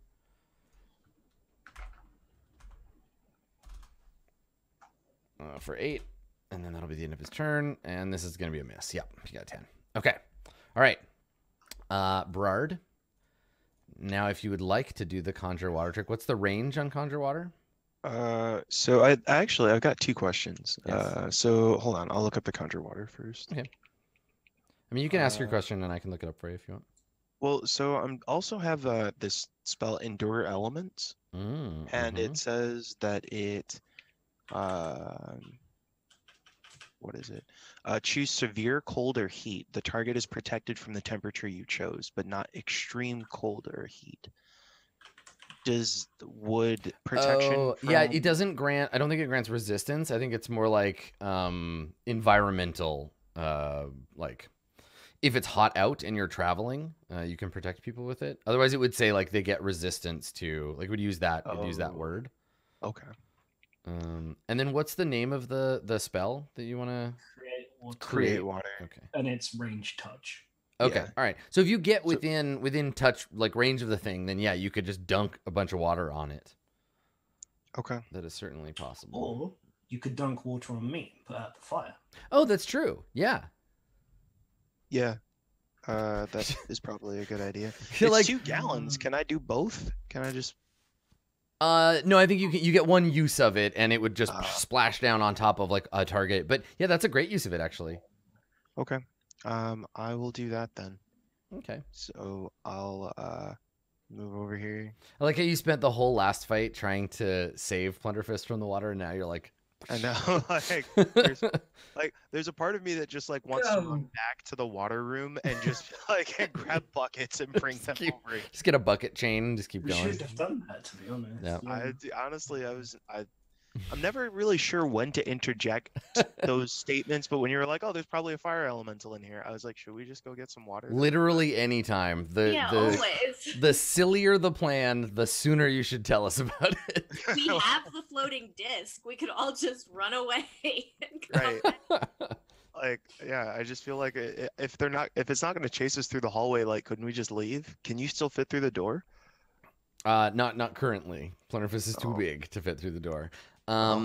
For 8. And then that'll be the end of his turn. And this is going to be a miss. Yep, he got a 10. Okay. All right. Brard. Now, if you would like to do the Conjure Water trick, what's the range on Conjure Water? So I've got 2 questions. Yes. So hold on, I'll look up the Conjure Water first. Okay. I mean, you can ask your question and I can look it up for you if you want. Well, so I'm also have this spell Endure Elements, and it says that it what is it? Choose severe cold or heat. The target is protected from the temperature you chose, but not extreme cold or heat. Would protection yeah, it doesn't grant, I don't think it grants resistance. I think it's more like environmental, like if it's hot out and you're traveling, you can protect people with it. Otherwise it would say like they get resistance to, like would use that word. Okay. And then what's the name of the spell that you want to create water? Okay. And it's range touch. Okay. Yeah. All right. So if you get within touch, like range of the thing, then yeah, you could just dunk a bunch of water on it. Okay. That is certainly possible. Or you could dunk water on me and put out the fire. Oh, that's true. Yeah. Yeah. That is probably a good idea. It's like 2 gallons. Can I do both? Can I just? No, I think you get one use of it, and it would just splash down on top of like a target. But yeah, that's a great use of it, actually. Okay. I will do that then. Okay. So I'll move over here. I like how you spent the whole last fight trying to save Plunderfist from the water, and now you're like, I know. There's a part of me that just like wants to run back to the water room and just like grab buckets and bring them over. Just get a bucket chain and just keep going. We should have done that, to be honest. Yeah. Honestly, I'm never really sure when to interject those statements, but when you were like, "Oh, there's probably a fire elemental in here," I was like, "Should we just go get some water?" Literally anytime. Always. The sillier the plan, the sooner you should tell us about it. We have the floating disc. We could all just run away. Right. Like, yeah, I just feel like if it's not going to chase us through the hallway, like, couldn't we just leave? Can you still fit through the door? Not currently. Plunderfist is too big to fit through the door. So,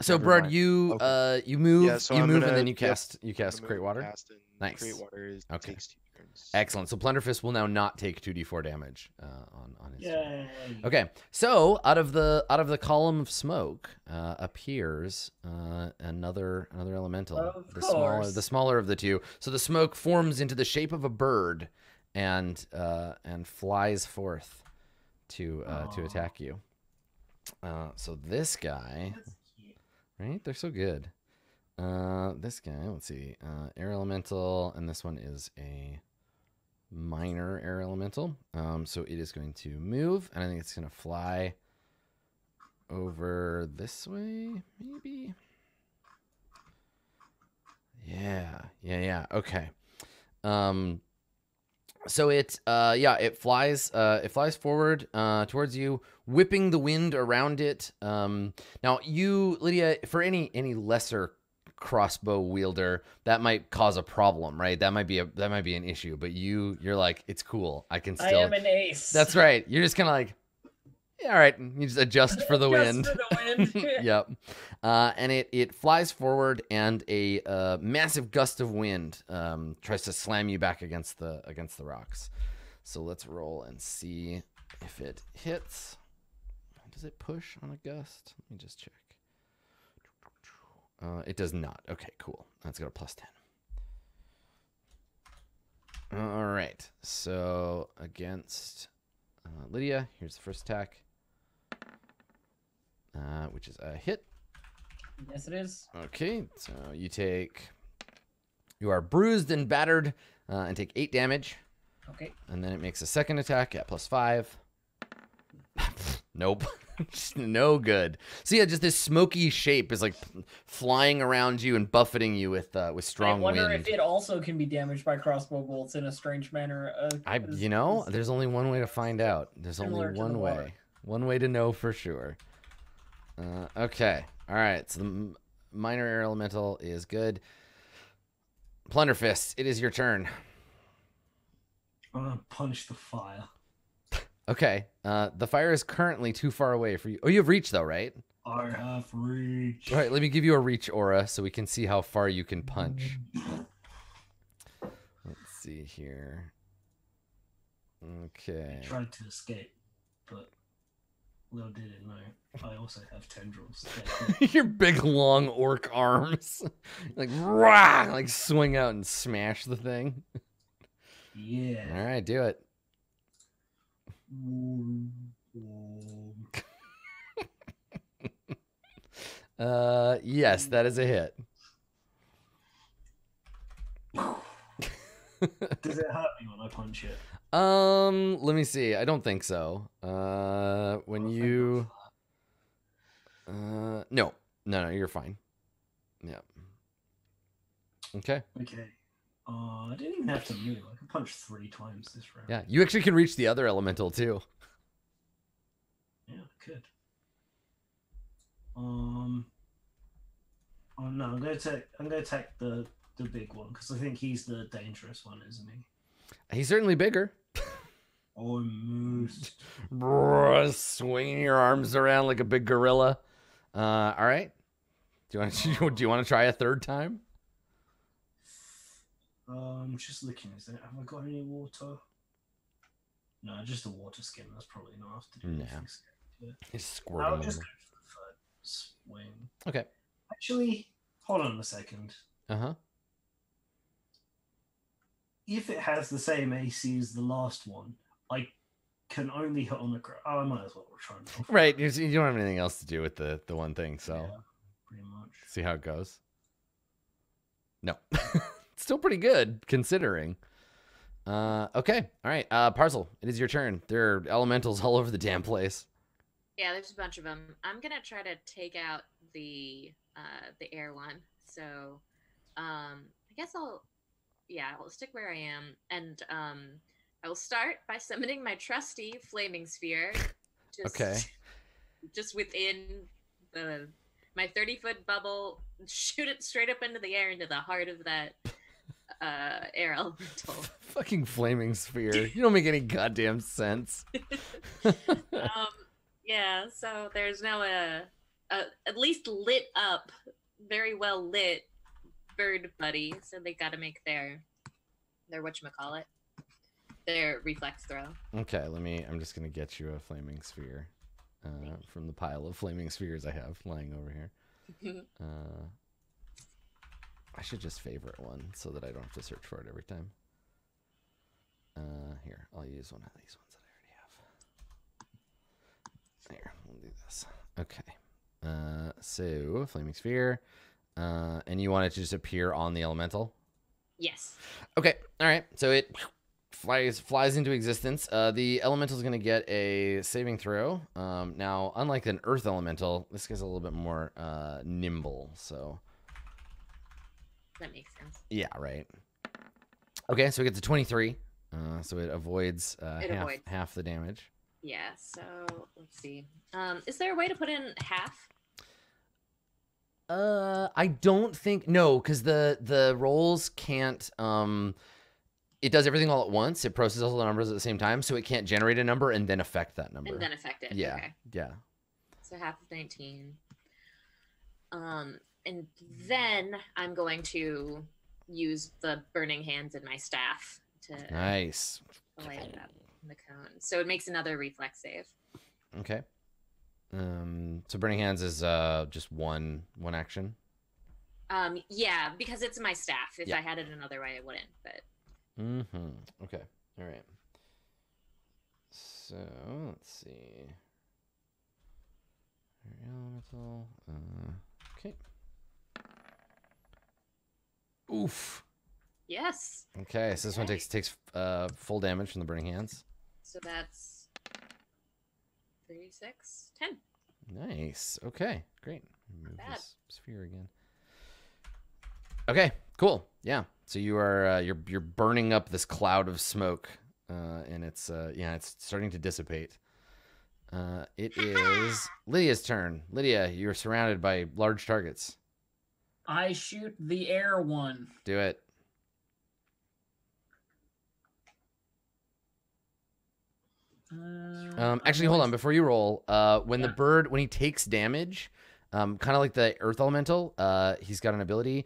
Never Brad, mind. you Okay. you move, Yeah, so you I'm move, gonna- and then you yep. cast Create Water. Nice. Create Water Okay. takes 2 turns. Excellent. So Plunderfist will now not take 2d4 damage on his turn. Yay. Okay, so out of the column of smoke appears another elemental, Of the course. smaller of the two. So the smoke forms into the shape of a bird, and flies forth to attack you. So this guy, right? They're so good. This guy, let's see, air elemental, and this one is a minor air elemental. So it is going to move, and I think it's going to fly over this way, maybe. Yeah. Okay. So it flies forward towards you, whipping the wind around it. Now you, Lydia, for any lesser crossbow wielder, that might cause a problem, right? That might be an issue, but you're like, it's cool. I can still. I am an ace. That's right. You're just kind of like, yeah, all right. You just adjust for the wind. For the wind. Yep. And it flies forward, and a massive gust of wind tries to slam you back against the rocks. So let's roll and see if it hits. Does it push on a gust? Let me just check. It does not. Okay, cool. That's got a +10. All right. So against Lydia, here's the first attack, which is a hit. Yes, it is. Okay, so you are bruised and battered, and take 8 damage. Okay. And then it makes a second attack at +5. Nope. No good. So yeah, just this smoky shape is like flying around you and buffeting you with strong wind. I wonder if it also can be damaged by crossbow bolts in a strange manner. There's only one way to find out. There's only one way. One way to know for sure. Okay. All right. So the minor air elemental is good. Plunderfist, it is your turn. I'm gonna punch the fire. Okay. The fire is currently too far away for you. Oh, you have reach though, right? I have reach. All right, let me give you a reach aura so we can see how far you can punch. Let's see here. Okay. I tried to escape, but little did it know, I also have tendrils. Your big long orc arms, like rah, like swing out and smash the thing. Yeah. All right, do it. Yes, that is a hit. Does it hurt me when I punch it? Let me see. I don't think so. When you no, you're fine. Yeah. Okay. Okay. I didn't even have to move. I can punch 3 times this round. Yeah, you actually can reach the other elemental too. Yeah, I could. Oh no, I'm gonna attack the big one because I think he's the dangerous one, isn't he? He's certainly bigger. Almost. Swinging your arms around like a big gorilla. All right. Do you want to try a third time? Just looking. Have I got any water? No, just a water skin. That's probably enough to do anything scary. He's squirting. I'll just go for the third swing. Okay. Actually, hold on a second. Uh-huh. If it has the same AC as the last one, I can only hit on the ground. Oh, I might as well try and go. Right. You don't have anything else to do with the one thing, so Yeah, pretty much. see how it goes. No. It's still pretty good considering. Okay. All right. Parcel, it is your turn. There are elementals all over the damn place. Yeah, there's a bunch of them. I'm gonna try to take out the air one. So, I guess I'll stick where I am, and I will start by summoning my trusty flaming sphere. Just within my 30-foot bubble, shoot it straight up into the air into the heart of that air elemental. Fucking flaming sphere. You don't make any goddamn sense. Yeah, so there's now a at least lit up, very well lit bird buddy. So they got to make their whatchamacallit, their reflex throw. Okay, I'm just gonna get you a flaming sphere from the pile of flaming spheres I have lying over here. I should just favorite one so that I don't have to search for it every time. Here, I'll use one of these ones that I already have. There, we'll do this. Okay. So flaming sphere. And you want it to just appear on the elemental? Yes. Okay. All right. So it flies into existence. The elemental is going to get a saving throw. Now, unlike an earth elemental, this guy's a little bit more nimble. So That makes sense. yeah, right. Okay, so it gets a 23. So it avoids half the damage. Yeah. So let's see. Is there a way to put in half? I don't think because the rolls can't. It does everything all at once. It processes all the numbers at the same time, so it can't generate a number and then affect that number. And then affect it. Yeah, Okay. yeah. So half of 19. And then I'm going to use the burning hands in my staff to Nice. light it up in the cone. So it makes another reflex save. Okay. So burning hands is just one action. Yeah, because it's my staff. If Yeah. I had it another way, I wouldn't. But Okay. All right. So let's see. Elemental. Okay. Oof. yes. Okay, so this one takes full damage from the burning hands. So that's 36, 10. Nice. Okay, great. Move bad. this sphere again. Okay, cool. Yeah. So you are you're burning up this cloud of smoke, and it's it's starting to dissipate. It is Lydia's turn. Lydia, you're surrounded by large targets. I shoot the air one. Do it. Actually, hold on. Before you roll, when the bird, when he takes damage, kind of like the earth elemental, he's got an ability.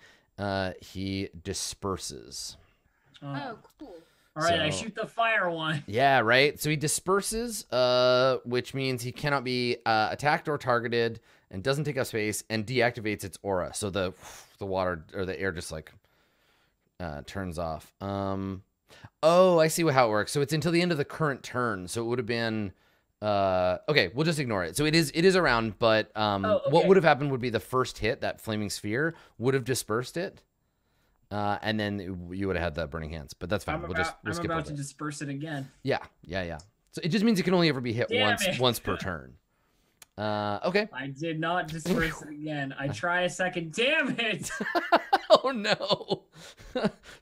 He disperses. Oh, cool. All right, I So- shoot the fire one. Yeah, right. So he disperses, which means he cannot be attacked or targeted, and doesn't take up space, and deactivates its aura. So the water or the air just like turns off. Oh, I see how it works. So it's until the end of the current turn. So it would have been okay. We'll just ignore it. So it is around, but okay. what would have happened would be the first hit, that flaming sphere, would have dispersed it. And then you would have had the burning hands, but that's fine. I'm we'll about skip over to it. disperse it again. Yeah. So it just means it can only ever be hit Damn it. once per turn. Okay. I did not disperse it again. I try a second. Damn it! Oh no.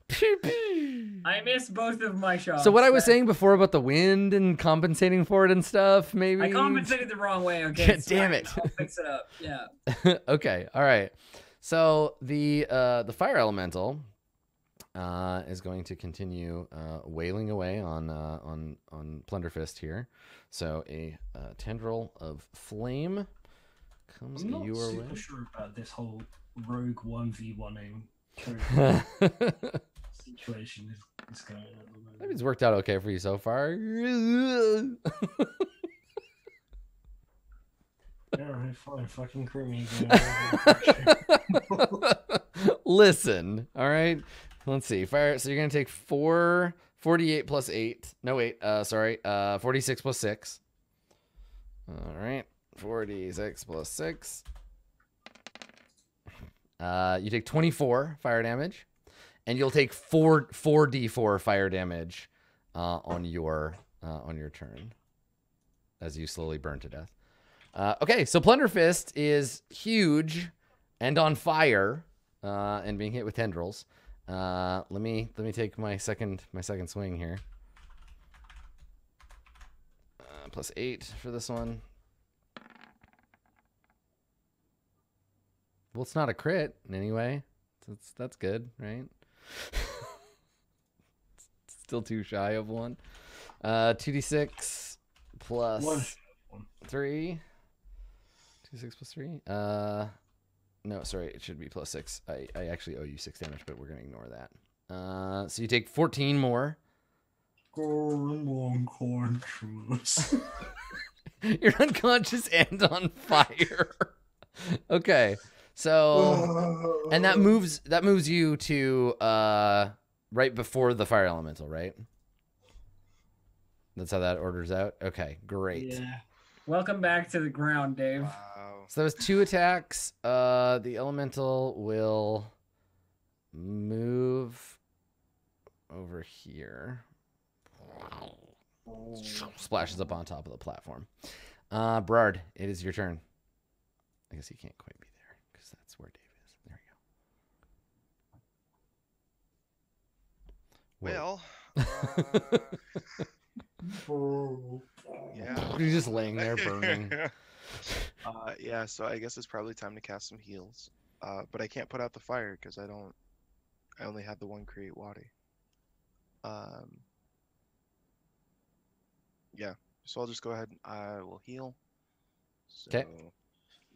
Pew, pew. I missed both of my shots. So what I was saying before about the wind and compensating for it and stuff, maybe. I compensated the wrong way. Okay, Yeah, it's damn fine. it. I'll fix it up. Yeah. Okay. All right. So the fire elemental is going to continue wailing away on Plunderfist here. So a tendril of flame comes I'm not your super way. sure about this whole rogue 1v1ing situation is going on at the moment. Maybe it's worked out okay for you so far. Alright, fine, fucking crew me. Listen, all right. Let's see. Fire. So you're gonna take 48 plus 8. No, wait. Sorry. 46 plus 6. All right. 46 plus 6. You take 24 fire damage, and you'll take 4d4 fire damage on your turn as you slowly burn to death. Okay, so Plunderfist is huge and on fire and being hit with tendrils. Let me take my second swing here. Plus 8 for this one. Well, it's not a crit in any way. That's good, right? Still too shy of 1. 2d6 plus 3. 2d6 plus 3. No, sorry, it should be plus 6. I actually owe you 6 damage, but we're gonna ignore that. So you take 14 more. You're unconscious and on fire. Okay. So and that moves you to right before the fire elemental, right? That's how that orders out. Okay, great. Yeah. Welcome back to the ground, Dave. Wow. So those 2 attacks. The elemental will move over here. Splashes up on top of the platform. Brard, it is your turn. I guess he can't quite be there because that's where Dave is. There we go. Well, yeah. You're just laying there burning. Yeah, so I guess it's probably time to cast some heals. But I can't put out the fire because I only have the one create water. Yeah, so I'll just go ahead and I will heal. Okay.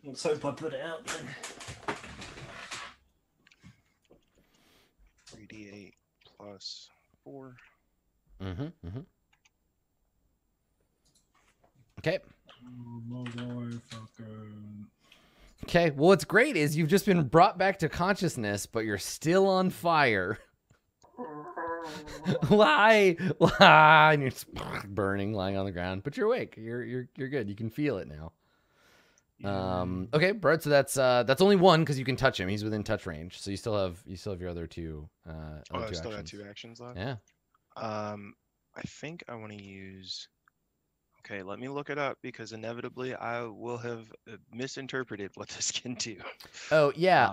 Let's hope I put it out then. 3d8 plus 4. Okay. Okay, well, what's great is you've just been brought back to consciousness, but you're still on fire. Why? And you're just burning, lying on the ground, but you're awake. You're good. You can feel it now. Okay, Brad. So that's only 1 because you can touch him. He's within touch range. So you still have your other 2. I still got 2 actions left. Yeah. I think I want to use. Okay, let me look it up because inevitably I will have misinterpreted what this can do. Oh yeah.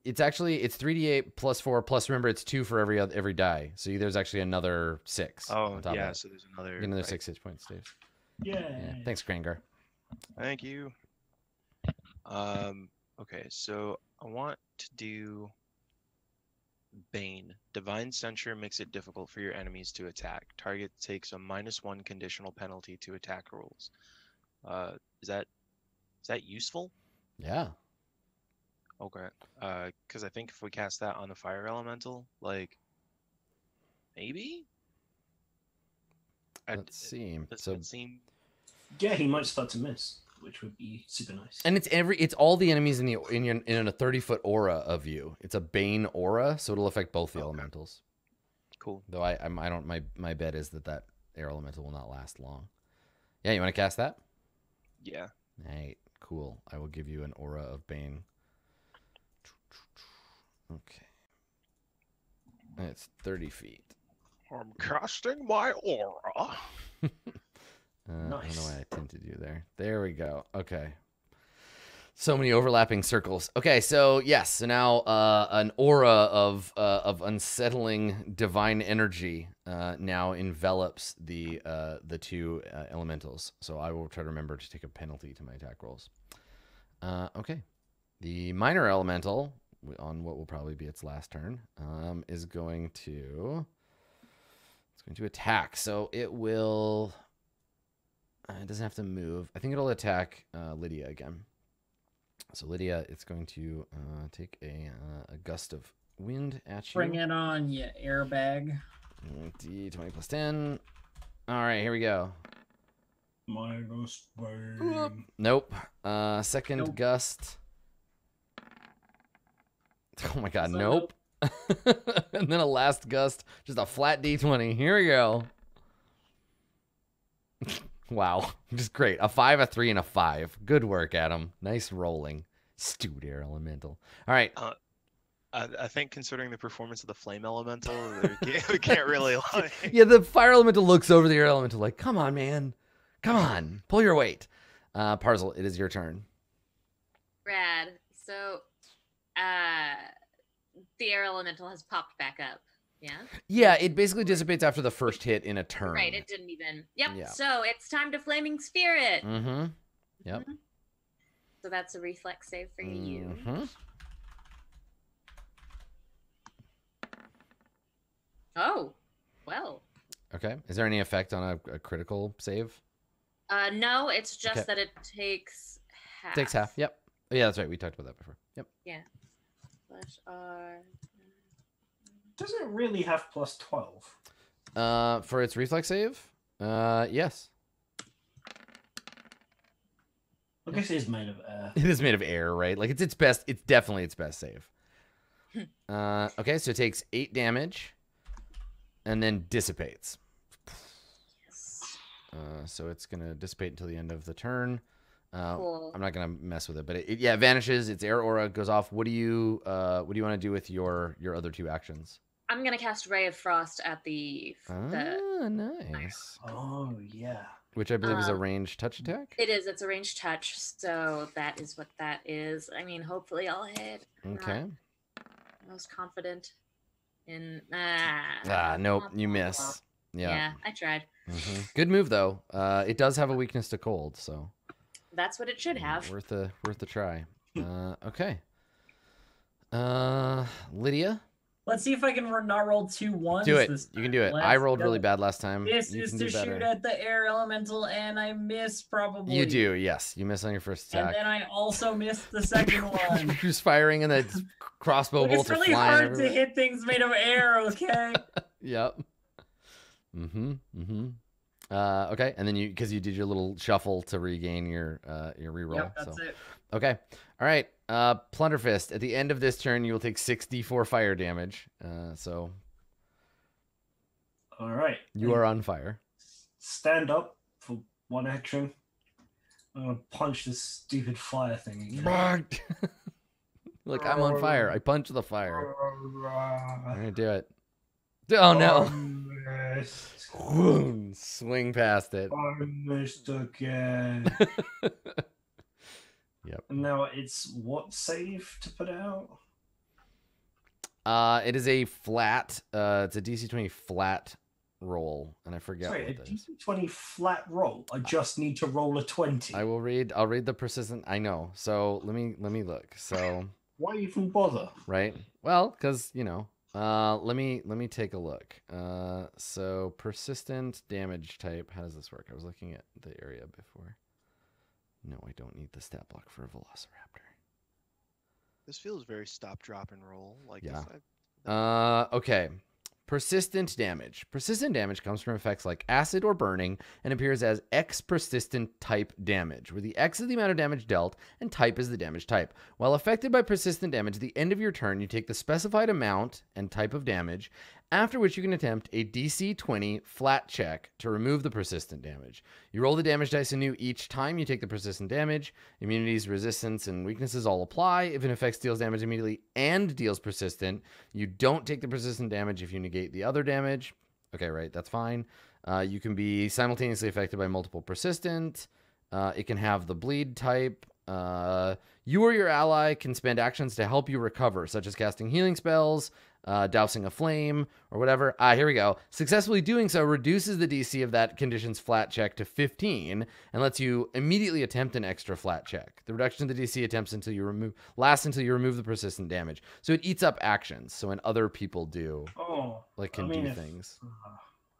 It's 3d8 plus 4 plus. Remember, it's 2 for every die. So there's actually another 6. Oh on top yeah, of so there's another. Get another 6 hit points, Dave. Yeah. Thanks, Granger. Thank you. Okay, so I want to do Bane. Divine Censure makes it difficult for your enemies to attack. Target takes a -1 conditional penalty to attack rolls. Is that useful? Yeah. Okay. Because I think if we cast that on the fire elemental, like maybe. Let's see. Does So it seem? Yeah, he might start to miss, which would be super nice. and it's all the enemies in a 30-foot aura of you. It's a Bane aura, so it'll affect both the elementals. Cool. Though I don't my bet is that air elemental will not last long. Yeah, you want to cast that? Yeah. Right, cool. I will give you an aura of Bane. Okay. It's 30 feet. I'm casting my aura. I don't know Nice. why I tinted you there. There we go. Okay. So many overlapping circles. Okay, so yes, so now an aura of unsettling divine energy now envelops the 2 elementals. So I will try to remember to take a penalty to my attack rolls. Okay, the minor elemental on what will probably be its last turn is going to attack. So it will. It doesn't have to move. I think it'll attack Lydia again. So Lydia, it's going to take a gust of wind at you. Bring it on, you airbag. D20 plus 10. All right, here we go. Minus Bane. Nope. Second Nope. gust. Oh my god, So nope. And then a last gust, just a flat D20. Here we go. Wow, just great. A 5, a 3, and a 5. Good work, Adam. Nice rolling. Stupid air elemental. All right. I think considering the performance of the flame elemental, we can't really lie. Yeah, the fire elemental looks over the air elemental like, come on, man. Come on. Pull your weight. Parzel, it is your turn. Rad. So, the air elemental has popped back up. Yeah. Yeah, it basically dissipates after the first hit in a turn. Right. It didn't even. Yep. Yeah. So it's time to flaming spirit. Mm-hmm. Yep. So that's a reflex save for you. Mm-hmm. Oh, well. Okay. Is there any effect on a critical save? No, it's just Okay. that it takes half. Takes half. Yep. Oh, yeah, that's right. We talked about that before. Yep. Yeah. Slash R. Does it really have plus 12? For its reflex save? Yes. I guess it is made of air. It is made of air, right? Like it's its best. It's definitely its best save. Okay, so it takes 8 damage, and then dissipates. Yes. So it's gonna dissipate until the end of the turn. Cool. I'm not gonna mess with it, but it vanishes. Its air aura goes off. What do you want to do with your other 2 actions? I'm gonna cast Ray of Frost at the Nice. Oh yeah. Which I believe is a ranged touch attack. It is. It's a ranged touch, so that is what that is. I mean, hopefully I'll hit. I'm Okay. not most confident in. Nope, you miss. Yeah, I tried. Good move though. It does have a weakness to cold, so That's what it should have. worth a try. Okay. Lydia, Let's see if I can not roll 2 1s. do it. This You can do it. time. I Let's rolled go. really bad last time. This You is can to do better. shoot at the air elemental, and I miss probably. You do, yes. You miss on your first And attack. then I also missed the second one. Just firing and the crossbow Look, bolts it's are really flying hard everywhere. to hit things made of air, okay? Yep. Okay, and then because you did your little shuffle to regain your reroll. Yep, that's it. Okay. All right. Plunderfist. At the end of this turn, you will take 64 fire damage. So All right. you are on fire. Stand up for 1 action. I'm gonna punch this stupid fire thing again. Look, I'm on fire. I punch the fire. All right, do it. Oh no! Swing past it. I missed again. Yep. And now it's what save to put out? It is a flat. It's a DC 20 flat roll, and I forget Sorry, a what that is. DC 20 flat roll. I just need to roll a 20. I'll read the persistent. I know. So let me look. So Why even bother? right. Well, because let me take a look. So persistent damage type. How does this work? I was looking at the area before. No, I don't need the stat block for a velociraptor. This feels very stop, drop, and roll. Like Yeah. this, Okay. Persistent damage. Persistent damage comes from effects like acid or burning and appears as X persistent type damage, where the X is the amount of damage dealt and type is the damage type. While affected by persistent damage, at the end of your turn, you take the specified amount and type of damage, after which you can attempt a DC 20 flat check to remove the persistent damage. You roll the damage dice anew each time you take the persistent damage. Immunities, resistance, and weaknesses all apply. If an effect deals damage immediately and deals persistent, you don't take the persistent damage if you negate the other damage. Okay, right, that's fine. You can be simultaneously affected by multiple persistent. It can have the bleed type. You or your ally can spend actions to help you recover, such as casting healing spells, dousing a flame, or whatever. Here we go. Successfully doing so reduces the DC of that condition's flat check to 15 and lets you immediately attempt an extra flat check. The reduction of the DC attempts lasts until you remove the persistent damage. So it eats up actions. So when other people do, do things.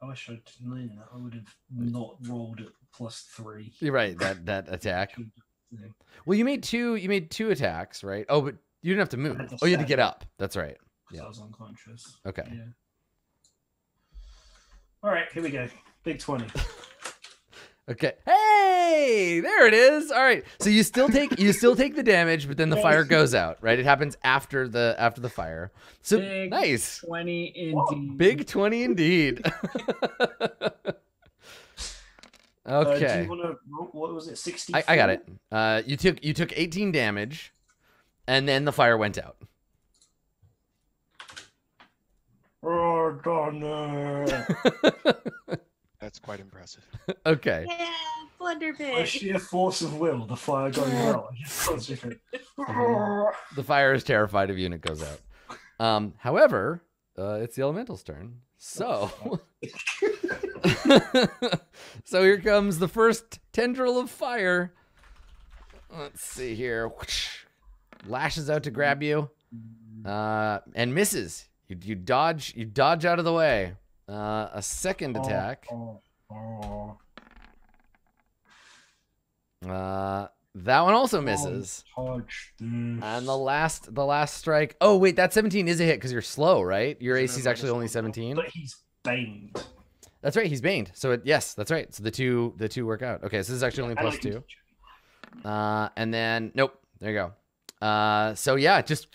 I wish I'd known that. I would have not rolled at +3. You're right. That attack. Well, you made two attacks, right? Oh, but you didn't have to move. Oh, you had to get up. That's right. Yeah. I was unconscious. Okay. Yeah. All right, here we go. Big 20. Okay. Hey, there it is. All right. So you still take the damage, but then the fire goes out, right? It happens after the fire. So Big nice. 20 indeed. Big 20 indeed. Okay. Do you want to? What was it? 60. I got it. You took 18 damage, and then the fire went out. Oh, darn it. that's quite impressive. Okay. Yeah, Blunder By Pig. sheer force of will, the fire going out. I just concentrate. The fire is terrified of you, and it goes out. However, it's the elemental's turn. So, so here comes the first tendril of fire. Let's see here. Lashes out to grab you, and misses. You dodge out of the way. A second attack. That one also misses. And the last strike. Oh wait, that 17 is a hit because you're slow, right? Your AC is actually only 17. But he's baned. That's right. He's baned. So yes, that's right. So the two work out. Okay, so this is actually only +2. And then nope. There you go. So yeah, just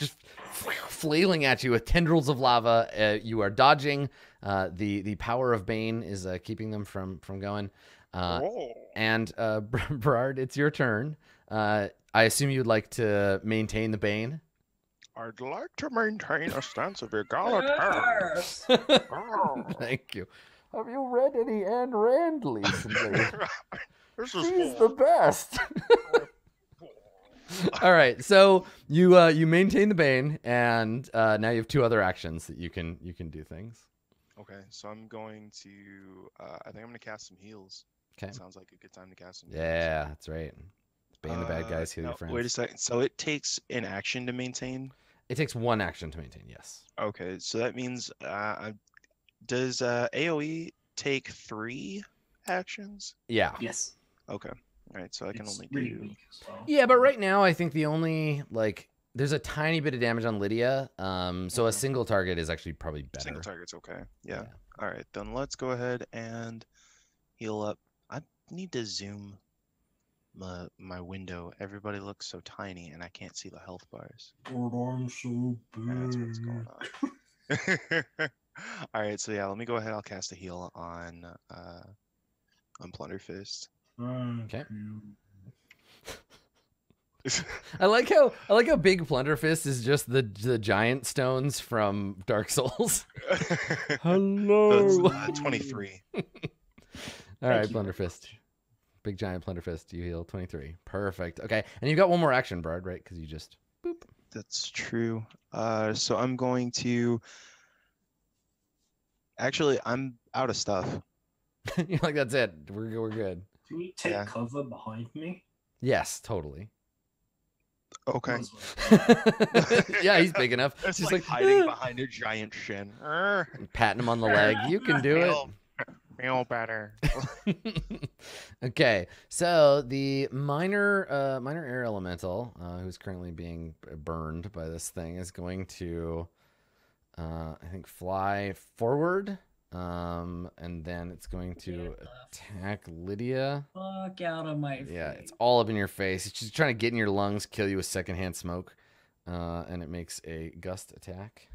flailing at you with tendrils of lava. You are dodging. The power of Bane is keeping them from going. Oh. And Berard, it's your turn. I assume you'd like to maintain the Bane. I'd like to maintain a stance of equality. Thank you. Have you read any Ayn Rand recently? This is She's cool. the best. All right, so you maintain the Bane, and now you have 2 other actions that you can do things. Okay, so I'm going to. I think I'm gonna cast some heals. Okay. Sounds like a good time to cast some heals. Yeah, that's right. Bane the bad guys, heal now, your friends. Wait a second. So it takes an action to maintain. It takes 1 action to maintain. Yes. Okay, so that means does AOE take 3 actions? Yeah. Yes. Okay. All right, so I can It's only really do. weak as well. Yeah, but right now I think the only there's a tiny bit of damage on Lydia. So a single target is actually probably better. Single target's okay. Yeah. All right, then let's go ahead and heal up. I need to zoom my window. Everybody looks so tiny, and I can't see the health bars. But I'm so That's what's going big. on. All right, so yeah, let me go ahead. I'll cast a heal on Plunderfist. Okay. I like how big Plunderfist is just the giant stones from Dark Souls. Hello. That's 23. All right, you. Plunderfist. Big giant Plunderfist. You heal 23. Perfect. Okay, and you've got 1 more action, Bard, right? Because you just boop. That's true. So I'm going to. Actually, I'm out of stuff. You're like, that's it. We're good. Can you take Yeah. cover behind me? Yes, totally. Okay. Might as well. Yeah, he's big enough. It's Just like like hiding "Eh," behind a giant shin. patting him on the leg. You can do it. Feel better. Okay, so the minor air elemental, who's currently being burned by this thing, is going to, I think, fly forward, and then it's going to attack Lydia. Fuck out of my face. Yeah, it's all up in your face. It's just trying to get in your lungs, kill you with secondhand smoke, and it makes a gust attack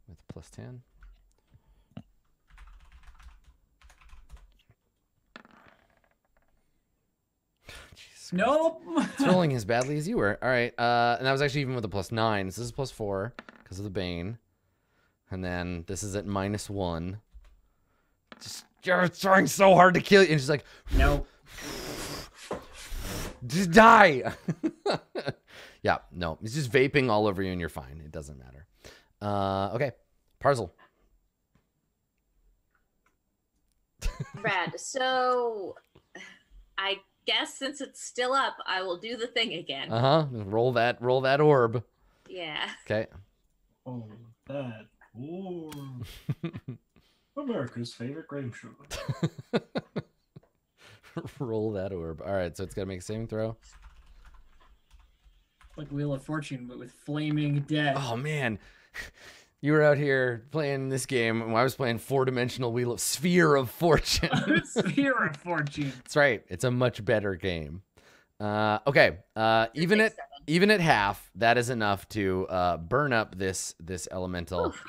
with +10. Nope. It's rolling as badly as you were. All right, and that was actually even with a +9. So this is +4 because of the Bane, and then this is at -1. Just you're trying so hard to kill you, and she's like, Nope. just die. Yeah, no, it's just vaping all over you, and you're fine. It doesn't matter. Okay, Parcel. Rad. So I guess since it's still up, I will do the thing again. Roll that orb. Yeah. Okay. Oh, that. Oh. America's favorite game show. Roll that orb. All right, so it's got to make a saving throw. Like Wheel of Fortune, but with flaming death. Oh man, you were out here playing this game, and I was playing 4-dimensional Sphere of Fortune. Sphere of Fortune. That's right. It's a much better game. Okay. Even at half, that is enough to burn up this elemental. Oof.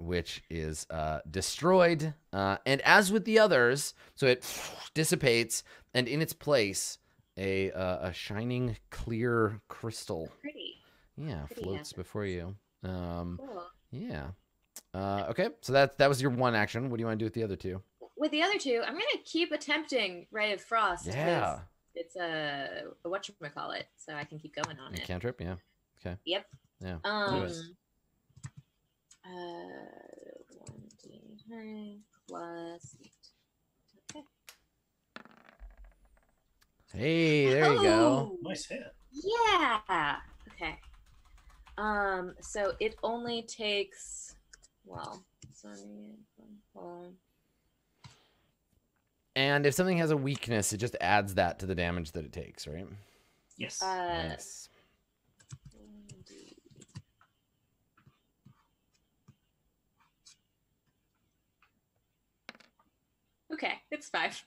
Which is destroyed. And as with the others, so it dissipates, and in its place, a shining clear crystal. Pretty. Yeah, Pretty floats epic. before you. Cool. Yeah. Okay, so that was your 1 action. What do you want to do with the other 2? With the other 2, I'm gonna keep attempting Ray of Frost. 'cause Yeah. It's a whatchamacallit, so I can keep going on it. Cantrip, yeah. Okay. Yep. Yeah. do Um. it. 1d9 plus 8. Okay. Hey, there you go. Oh, Nice hit. yeah. Okay. So it only takes, well, sorry. And if something has a weakness, it just adds that to the damage that it takes, right? Yes. Nice. Okay, it's 5.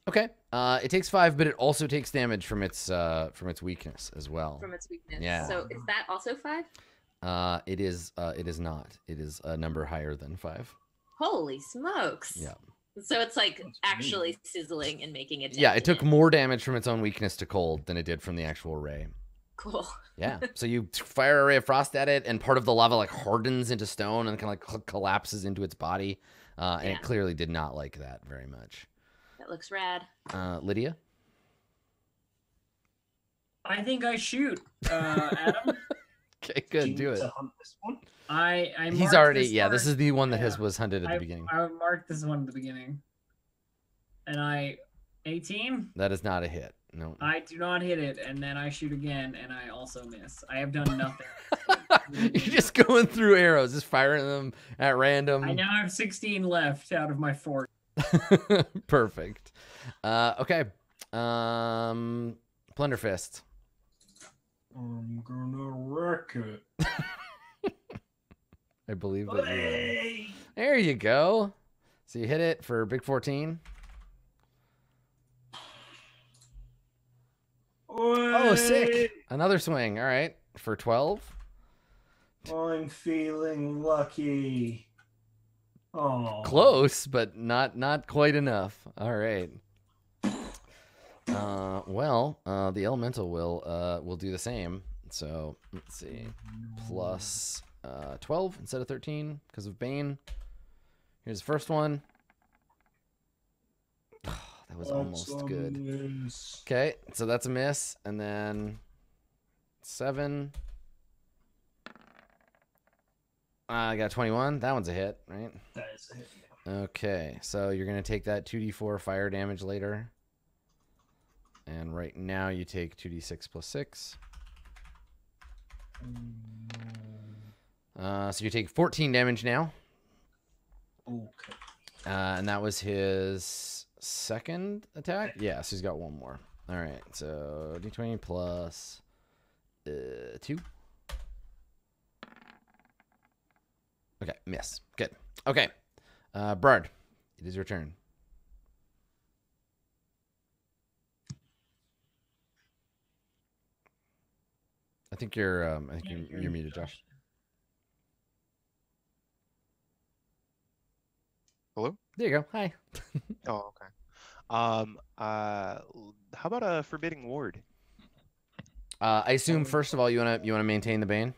Okay. It takes 5, but it also takes damage from its weakness as well. From its weakness. Yeah. So is that also 5? It is not. It is a number higher than 5. Holy smokes. Yeah. So it's like actually sizzling and making it. Yeah, it took more damage from its own weakness to cold than it did from the actual ray. Cool. Yeah. So you fire a ray of frost at it, and part of the lava like hardens into stone and kind of like collapses into its body. And it clearly did not like that very much. That looks rad. Lydia? I think I shoot, Adam. Okay, good. Do it. To hunt this one? He's already, this is the one that was hunted at the beginning. I marked this one at the beginning. And 18? That is not a hit. No. I do not hit it, and then I shoot again, and I also miss. I have done nothing. You're just going through arrows, just firing them at random. I now have 16 left out of my 40. Perfect. Okay. Plunderfist. I'm gonna wreck it. I believe that you are. There you go. So you hit it for big 14. Oh, sick. Another swing. All right. For 12. I'm feeling lucky. Oh. Close, but not quite enough. All right. The elemental will do the same. So let's see. Plus 12 instead of 13 because of Bane. Here's the first one. That was almost good. Okay, so that's a miss, and then 7. I got 21. That one's a hit, right? That is a hit. Yeah. Okay, so you're gonna take that 2d4 fire damage later, and right now you take 2d6 plus 6. So you take 14 damage now. Okay. And that was his second attack? Yeah, so he's got one more. All right, so d20 plus 2. Okay, miss. Good. Okay, Brard, it is your turn. I think you're muted, Josh. Hello? There you go. Hi. Oh, okay. How about a forbidding ward? I assume first of all you wanna maintain the bane.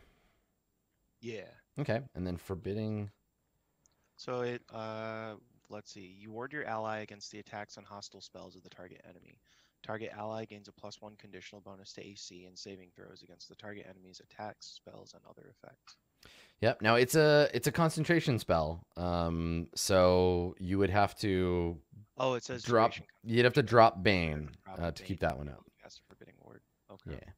Yeah. Okay, and then forbidding. So it let's see. You ward your ally against the attacks on hostile spells of the target enemy. Target ally gains a +1 conditional bonus to AC and saving throws against the target enemy's attacks, spells, and other effects. Yep. Now it's a concentration spell. So you would have to. Oh, it says drop. duration. You'd have to drop Bane to keep that one up. Cast a forbidding ward. Okay. Yeah.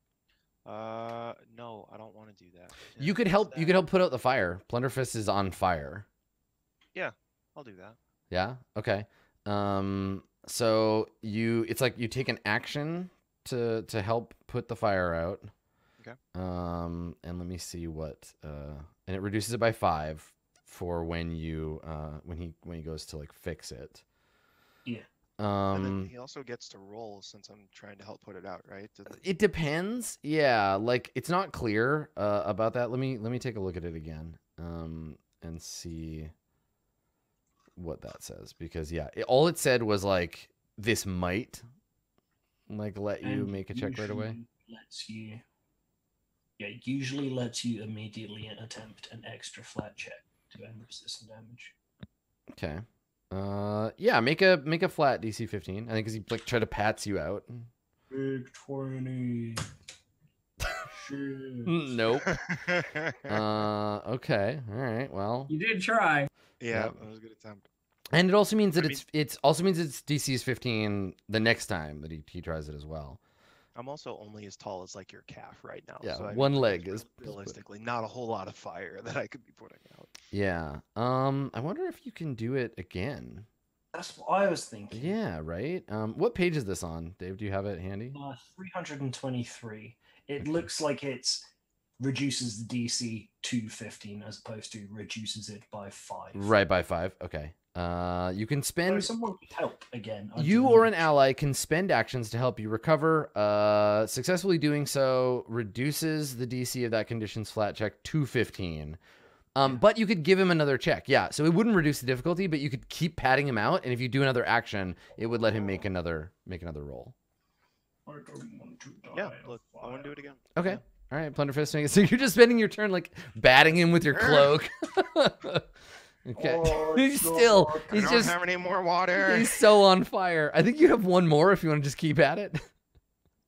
No, I don't want to do that. You could help. You could help put out the fire. Plunderfist is on fire. Yeah, I'll do that. Yeah. Okay. So it's like you take an action to help put the fire out. Okay. And let me see what and it reduces it by 5 for when you when he goes to like fix it. Yeah. And then he also gets to roll since I'm trying to help put it out, right? It depends. Yeah, like it's not clear about that. Let me take a look at it again and see what that says, because all it said was like this might like let you make a check right away. It usually lets you immediately attempt an extra flat check to end resistant damage. Okay. Yeah, make a flat DC 15. I think because he like try to pats you out. Big 20. Shit. Nope. Okay. All right. Well, You did try. Yeah, that was a good attempt. and it also means that it's also means it's DC is 15 the next time that he tries it as well. I'm also only as tall as like your calf right now. Yeah, so one leg is realistically not a whole lot of fire that I could be putting out. Yeah. I wonder if you can do it again. That's what I was thinking. Yeah. Right. What page is this on, Dave? Do you have it handy? 323. It looks like it reduces the DC to 15 as opposed to reduces it by 5. Right, by 5. Okay. You can So spend. someone could help again. You or an ally can spend actions to help you recover. Successfully doing so reduces the DC of that condition's flat check to 15. But you could give him another check. Yeah, so it wouldn't reduce the difficulty, but you could keep patting him out, and if you do another action, it would let him make another roll. I don't want to die. Yeah, look, I want to do it again. Okay. Yeah. All right, Plunderfist. So you're just spending your turn like batting him with your cloak. Okay. Oh, he's so still. hard. He's I just. don't have any more water. He's so on fire. I think you have one more if you want to just keep at it.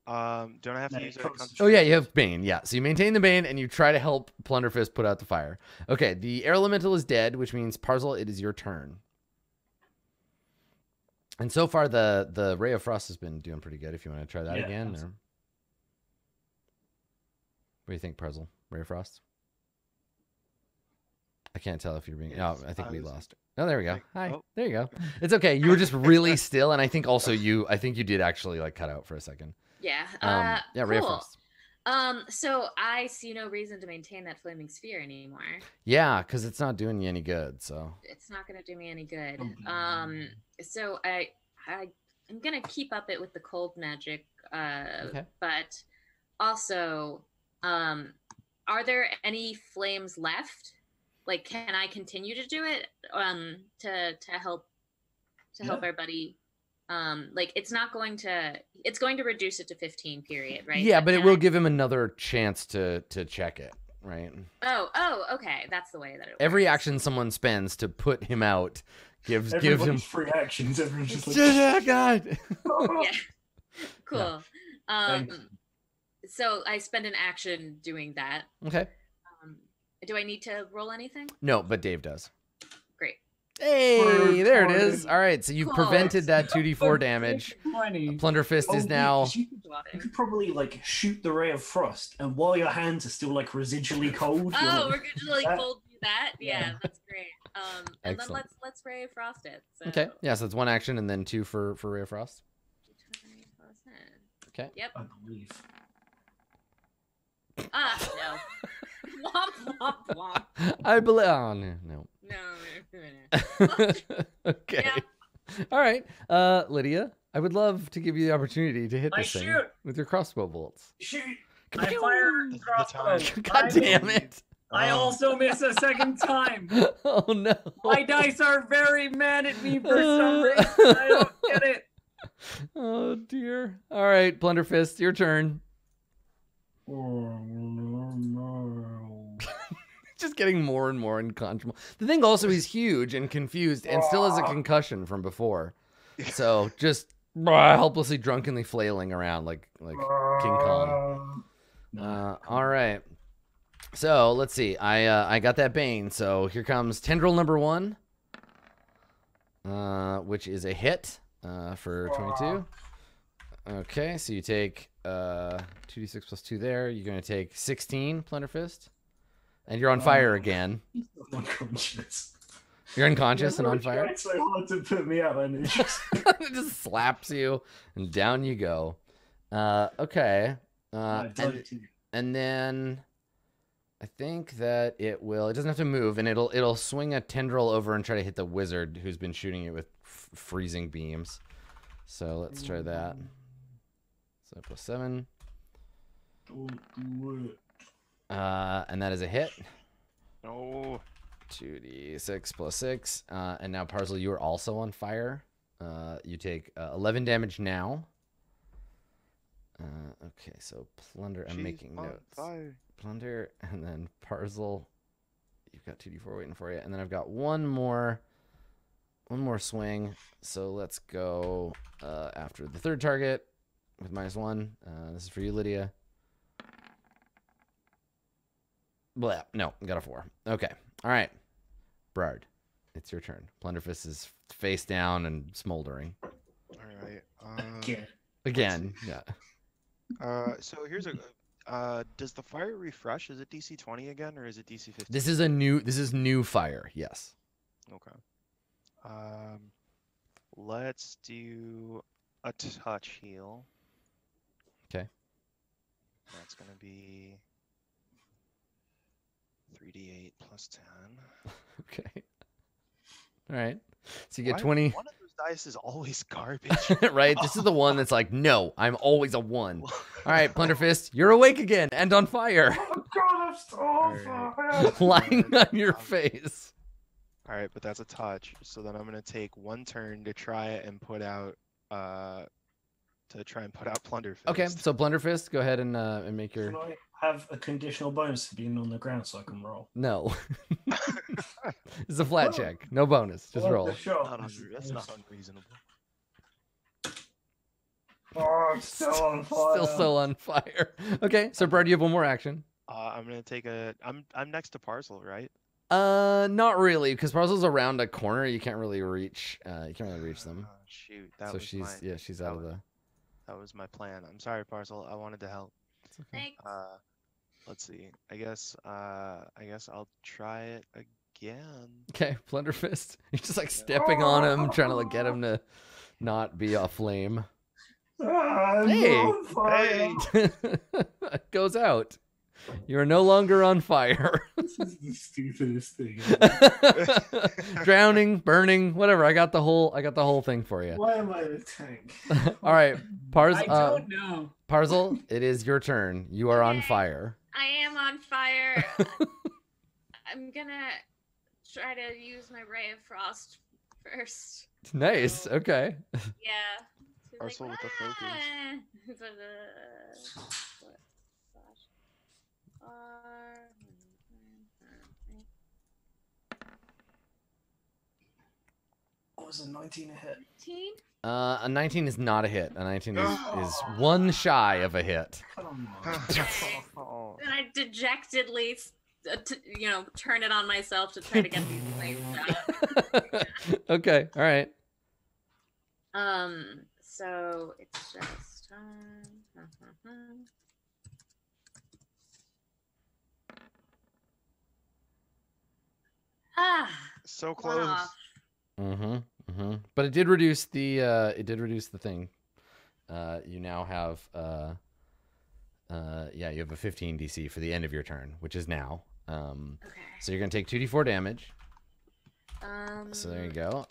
Don't I have to No, use a concentration. Oh yeah, you have Bane. Yeah, so you maintain the Bane and you try to help Plunderfist put out the fire. Okay, the air elemental is dead, which means Parzel, it is your turn. And so far, the Ray of Frost has been doing pretty good. If you want to try that Yeah, again, or... absolutely. What do you think, Parzel? Ray of Frost? I can't tell if you're being. No, I think we lost. Oh, there we go. Hi. Oh. There you go. It's okay. You were just really still, and I think also I think you did actually like cut out for a second. Yeah. Yeah, Ray of Cool. Frost. So I see no reason to maintain that flaming sphere anymore. Yeah, because it's not doing you any good. So. It's not gonna do me any good. Oh, So I'm gonna keep up it with the cold magic. Okay. But also, are there any flames left? Like, can I continue to do it? To help our buddy. Like it's going to reduce it to 15 period, right? Yeah, but it will give him another chance to check it, right? Oh, okay. That's the way that it works. Every action someone spends to put him out gives him Everybody's free actions. Everyone's just like, oh, God. Yeah. Cool. Thanks. So I spend an action doing that. Okay. Do I need to roll anything? No, but Dave does. Great. Hey, there it is. All right, so you've Cool. prevented that 2d4 damage. 20. Plunderfist Oh, is yeah, now 'cause you could probably like shoot the ray of frost, and while your hands are still like residually cold. you're Oh, like, we're gonna like that- both do that. Yeah, Yeah. that's great. And then Excellent. let's Ray of Frost it. So. Okay. Yeah, so it's one action and then two for Ray of Frost. Okay. Yep. I believe. No. Womp womp womp. I believe. Oh no. No. Okay. Yeah. All right. Lydia, I would love to give you the opportunity to hit I this thing shoot. with your crossbow bolts. Shoot! I fire The crossbow. time. God damn it. I also miss a second time. Oh no. My dice are very mad at me for some reason. I don't get it. Oh dear. All right, Plunderfist, your turn. Oh, no. Just getting more and more unconscionable. The thing also, he's huge and confused and still has a concussion from before. So just helplessly, drunkenly flailing around like King Kong. All right. So let's see. I got that Bane. So here comes Tendril number 1, which is a hit for 22. Okay, so you take 2d6 plus 2 there. You're going to take 16, Plunderfist. And you're on fire again. He's unconscious. You're unconscious and on It's fire. so hard to put me out, and it's just It just slaps you, and down you go. Okay. And then I think that it doesn't have to move, and it'll swing a tendril over and try to hit the wizard who's been shooting it with freezing beams. So let's try that. So plus 7. don't do it. And that is a hit. No. 2d6 plus 6. And now, Parzel, you are also on fire. You take 11 damage now. Okay, so Plunder, I'm She's making on notes. fire. Plunder, and then Parzel. You've got 2d4 waiting for you. And then I've got one more swing. So let's go after the third target with -1. This is for you, Lydia. Blah. No, got a 4. Okay. All right. Brard, it's your turn. Plunderfist is face down and smoldering. All right. Yeah. Again. Yeah. So here's a. Does the fire refresh? Is it DC 20 again, or is it DC 15? This is new fire. Yes. Okay. Let's do a touch heal. Okay. That's gonna be 3d8 plus 10. Okay. All right. So you get Why- 20. One of those dice is always garbage. Right? This is the one that's like, no, I'm always a 1. All right, Plunderfist, you're awake again and on fire. Oh god, I'm still on fire. Lying on your face. All right, but that's a touch. So then I'm gonna take 1 turn to try and put out Plunderfist. Okay, so Plunderfist, go ahead and make your. Can I have a conditional bonus for being on the ground so I can roll? No. It's a flat check. No bonus. Just roll. That's not unreasonable. Oh, I'm still on fire. Still so on fire. Okay, so Brad, you have one more action. I'm gonna take I'm next to Parcel, right? Not really, because Parcel's around a corner. You can't really reach. You can't really reach them. Shoot, So she's out of the. That was my plan. I'm sorry, Parcel. I wanted to help. It's okay. Thanks. Let's see. I guess I'll try it again. Okay, Plunderfist. You're just like stepping on him, trying to like get him to not be a flame. I'm Hey. on fire. It goes out. You are no longer on fire. This is the stupidest thing. Drowning, burning, whatever. I got the whole thing for you. Why am I in a tank? All right, I don't know. Parzel, it is your turn. You are on Okay. fire. I am on fire. I'm gonna try to use my Ray of Frost first. Nice. Okay. Yeah. So Parcel with the focus. What was a 19 a hit? 19? A 19 is not a hit. A 19 is one shy of a hit. Come Oh. Then I dejectedly, turn it on myself to try to get these flames out. Okay. All right. So it's just So one close. off. But it did reduce the thing. You now have you have a 15 DC for the end of your turn, which is now. Okay. So you're gonna take 2d4 damage. So there you go.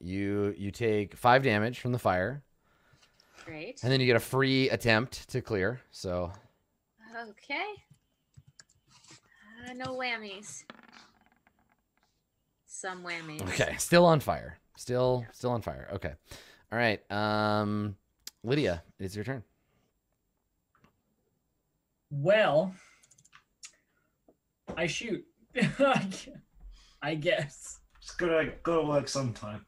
You take 5 damage from the fire, Great. and then you get a free attempt to clear. So Okay. No whammies. Some whammies. okay, still on fire. Still on fire. Okay. All right. Lydia, it's your turn. Well, I shoot. I guess. It's gotta work sometime.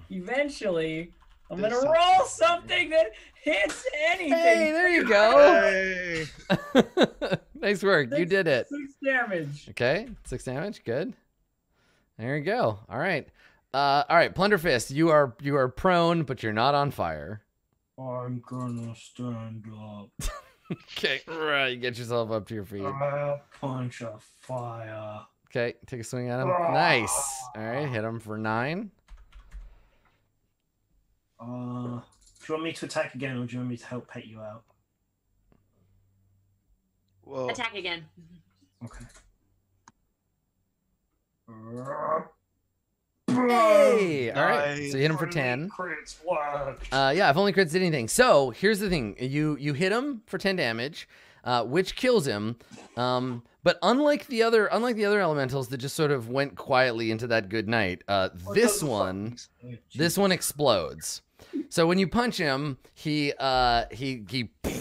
Eventually, I'm gonna This roll something that hits anything. Hey, there you go. Hey. Nice work. You did it. 6 damage. Okay, 6 damage. Good. There you go. All right. All right, Plunderfist, you are prone, but you're not on fire. I'm gonna stand up. Okay, right. You get yourself up to your feet. I'll punch a fire. Okay, take a swing at him. Nice. All right, hit him for 9. Do you want me to attack again, or do you want me to help pet you out? Whoa. Attack again. Okay. Hey! All right, so you hit him for 10. Crits work. Yeah, I've only crits did anything. So here's the thing: you hit him for 10 damage, which kills him. But unlike the other elementals that just sort of went quietly into that good night, this one explodes. So when you punch him, he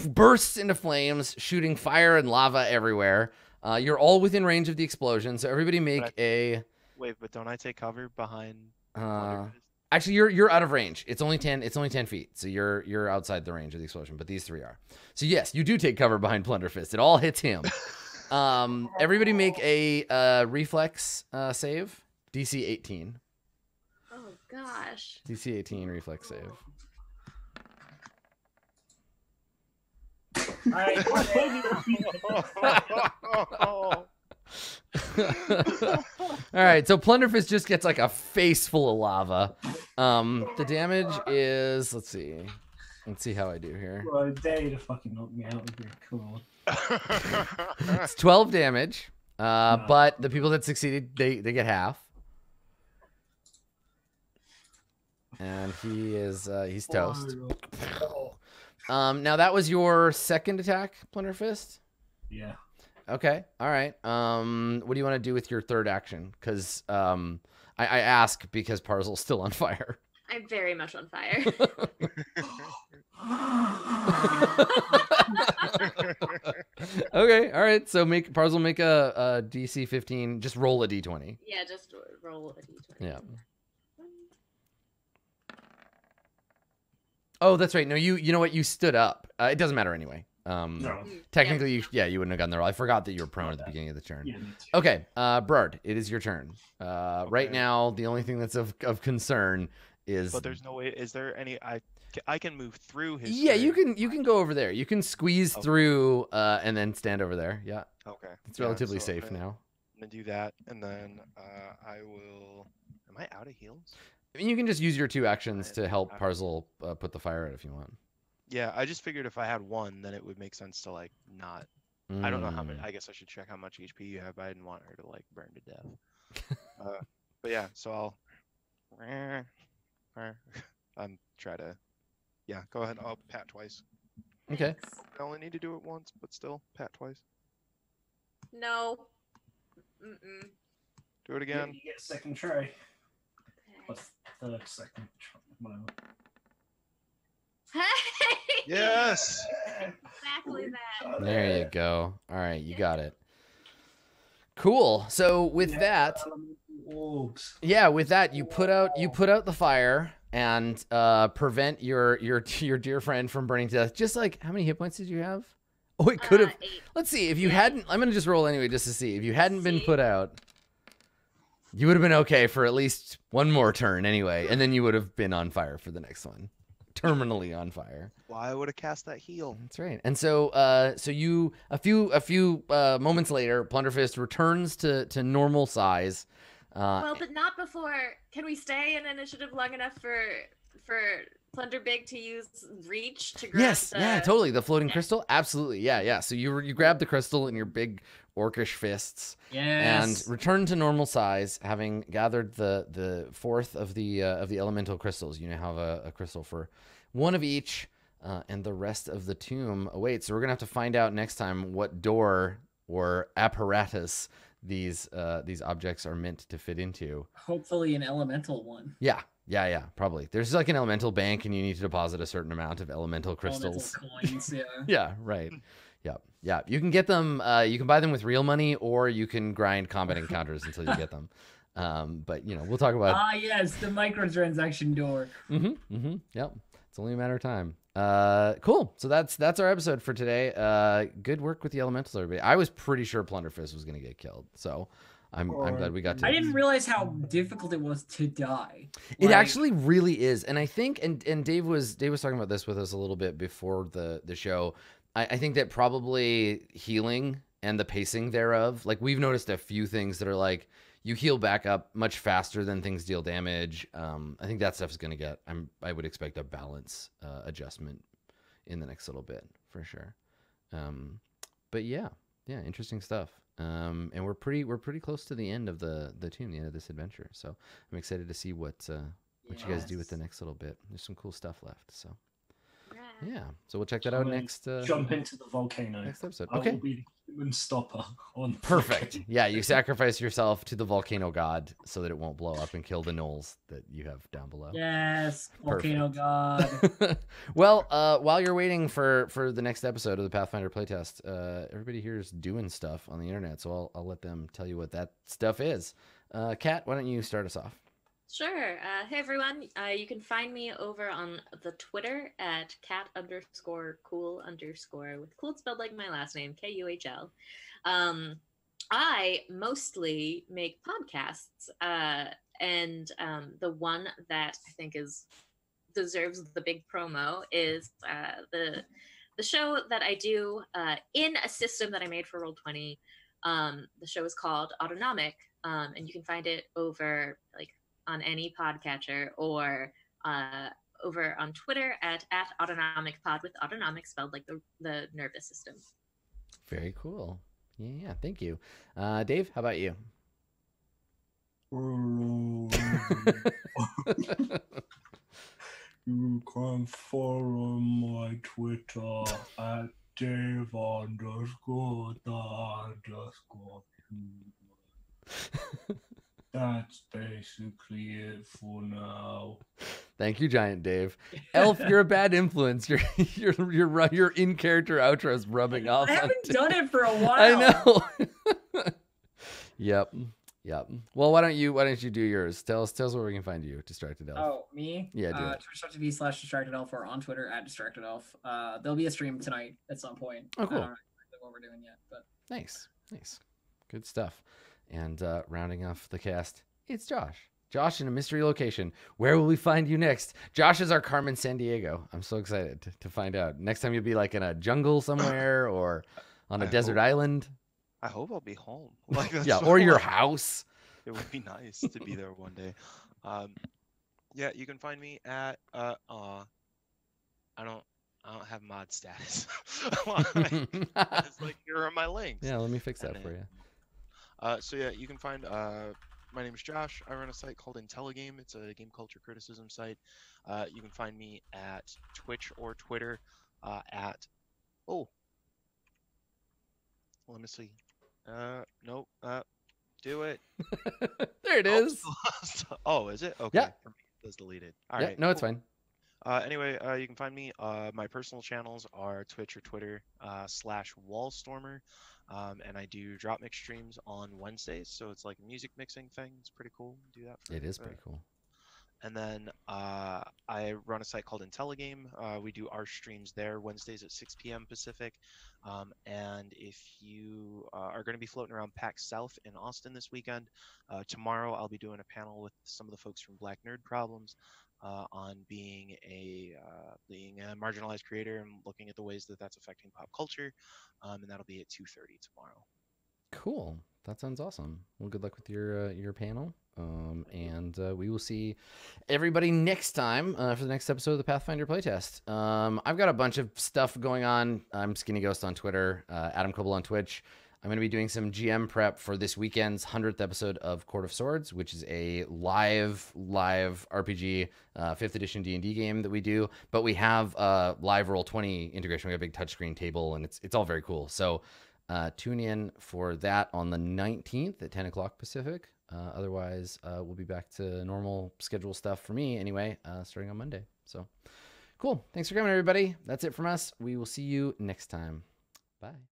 bursts into flames, shooting fire and lava everywhere. You're all within range of the explosion, so everybody make a. Wait, but don't I take cover behind? Actually, you're out of range. It's only 10 feet, so you're outside the range of the explosion. But these 3 are. So yes, you do take cover behind Plunderfist. It all hits him. Everybody make a reflex save. DC 18. Oh gosh. DC 18 reflex save. All right. All right, so Plunderfist just gets like a face full of lava. The damage is, let's see how I do here. Well, I dare you to fucking knock me out with your cool. It's 12 damage, but the people that succeeded, they get half. and he's toast. Now that was your second attack, Plunderfist? Yeah. Okay. All right. What do you want to do with your third action? Because I ask because Parzel's still on fire. I'm very much on fire. Okay. All right. So Parzel make a DC 15. Just roll a D20. Yeah, just roll a d20. Yeah. Oh, that's right. No, you know what? You stood up. It doesn't matter anyway. No. Technically, you wouldn't have gotten the roll. I forgot that you were prone at the beginning of the turn. Yeah, me too. Okay, Brard, it is your turn. Right Okay. now, the only thing that's of concern is. But there's no way. Is there any? I can move through his. Yeah, you turn. can go over there. You can squeeze Okay. through and then stand over there. Yeah, Okay. it's Yeah, relatively so safe I'm now. gonna do that, and then I will. Am I out of heals? I mean, you can just use your 2 actions to help Okay. Parzel put the fire out if you want. Yeah, I just figured if I had one, then it would make sense to like not. I don't know how many. Mm. I guess I should check how much HP you have. But I didn't want her to like burn to death. But yeah, so I'll. Try to. Yeah, go ahead. I'll pat twice. Okay. I only need to do it once, but still pat twice. No. Mm-mm. Do it Yeah, again. you get second try. Or third second try. Whatever. Yes. Exactly that. There you go. All right, you got it. Cool. So with that, Orbs. yeah, with that, you put out the fire and prevent your dear friend from burning to death. Just like, how many hit points did you have? Oh, it could have. 8. Let's see. If you hadn't, I'm gonna just roll anyway just to see. If you hadn't been See? put out, you would have been okay for at least one more turn anyway, and then you would have been on fire for the next one, terminally on fire. Why I would have cast that heal. That's right. And so, so you a few moments later, Plunderfist returns to normal size. Well, but not before. Can we stay in initiative long enough for Plunder Big to use reach to grab Yes, the... yeah, totally. The floating crystal, absolutely, yeah. So you grab the crystal in your big orcish fists Yes. and return to normal size, having gathered the fourth of the elemental crystals. You now have a crystal for one of each, and the rest of the tomb awaits. So we're gonna have to find out next time what door or apparatus these objects are meant to fit into. Hopefully an elemental one. Yeah, probably. There's like an elemental bank, and you need to deposit a certain amount of elemental crystals. Elemental coins, yeah. Yeah, right. Yep. You can get them. You can buy them with real money, or you can grind combat encounters until you get them. But we'll talk about. Ah, yes, the microtransaction door. Yep. It's only a matter of time. Cool. So that's our episode for today. Good work with the elementals, everybody. I was pretty sure Plunderfist was gonna get killed, so I'm glad we got to. I didn't realize how difficult it was to die. It Like, actually really is, and I think, and Dave was talking about this with us a little bit before the show. I think that probably healing and the pacing thereof, like we've noticed a few things that are like you heal back up much faster than things deal damage. I think that stuff is going to get. I would expect a balance adjustment in the next little bit for sure. But yeah, interesting stuff. And we're pretty close to the end of the tomb, the end of this adventure. So I'm excited to see what you guys do with the next little bit. There's some cool stuff left. So yeah, so we'll check that out next. Jump into the volcano. Next episode. I Okay. will be the human stopper on. Perfect. Yeah, you sacrifice yourself to the volcano god so that it won't blow up and kill the gnolls that you have down below. Yes, volcano Perfect. god. Well, while you're waiting for the next episode of the Pathfinder playtest, everybody here is doing stuff on the internet, so I'll let them tell you what that stuff is. Kat, why don't you start us off? Sure. Hey everyone. You can find me over on the Twitter at cat_cool_ with cool spelled like my last name, KUHL. I mostly make podcasts, and the one that I think deserves the big promo is the show that I do in a system that I made for Roll20. The show is called Autonomic, and you can find it over on any podcatcher or over on Twitter at autonomicpod with autonomic spelled like the nervous system. Very cool. Yeah, thank you. Dave, how about you? You can follow my Twitter at Dave__. That's basically it for now. Thank you, Giant Dave. Elf, you're a bad influence. Your in character outro is rubbing off. I haven't done it for a while. I know. Yep. Well, why don't you do yours? Tell us where we can find you, Distracted Elf. Oh, me? Yeah, do it. Twitch.tv/DistractedElf or on Twitter @DistractedElf. There'll be a stream tonight at some point. Oh, cool. I don't know exactly what we're doing yet, but Nice. Good stuff. And rounding off the cast, it's Josh. Josh in a mystery location. Where will we find you next? Josh is our Carmen Sandiego. I'm so excited to find out. Next time you'll be like in a jungle somewhere or on a desert island. I hope I'll be home. Like, Yeah, or your house. It would be nice to be there one day. Yeah, you can find me at I don't have mod status. It's like, here are my links. Yeah, let me fix that for you. So yeah, you can find my name is Josh. I run a site called IntelliGame. It's a game culture criticism site. You can find me at Twitch or Twitter at let me see. Nope. Do it. There it is. Oh, is it? Okay. Yeah. It was deleted. All yeah, right. no, it's fine. Anyway, you can find me. My personal channels are Twitch or Twitter /Wallstormer. And I do drop mix streams on Wednesdays, so it's like a music mixing thing. It's pretty cool. Do that. It is pretty cool. And then I run a site called IntelliGame. We do our streams there Wednesdays at 6 p.m. Pacific. And if you are going to be floating around PAX South in Austin this weekend, tomorrow I'll be doing a panel with some of the folks from Black Nerd Problems on being a marginalized creator and looking at the ways that that's affecting pop culture. And that'll be at 2:30 tomorrow. Cool. That sounds awesome. Well, good luck with your panel. And we will see everybody next time for the next episode of the Pathfinder playtest. I've got a bunch of stuff going on. I'm Skinny Ghost on Twitter, Adam Coble on Twitch. I'm going to be doing some GM prep for this weekend's 100th episode of Court of Swords, which is a live RPG, 5th edition D&D game that we do. But we have live Roll20 integration. We have a big touchscreen table, and it's all very cool. So tune in for that on the 19th at 10 o'clock Pacific. Otherwise, we'll be back to normal schedule stuff for me anyway, starting on Monday. So cool. Thanks for coming, everybody. That's it from us. We will see you next time. Bye.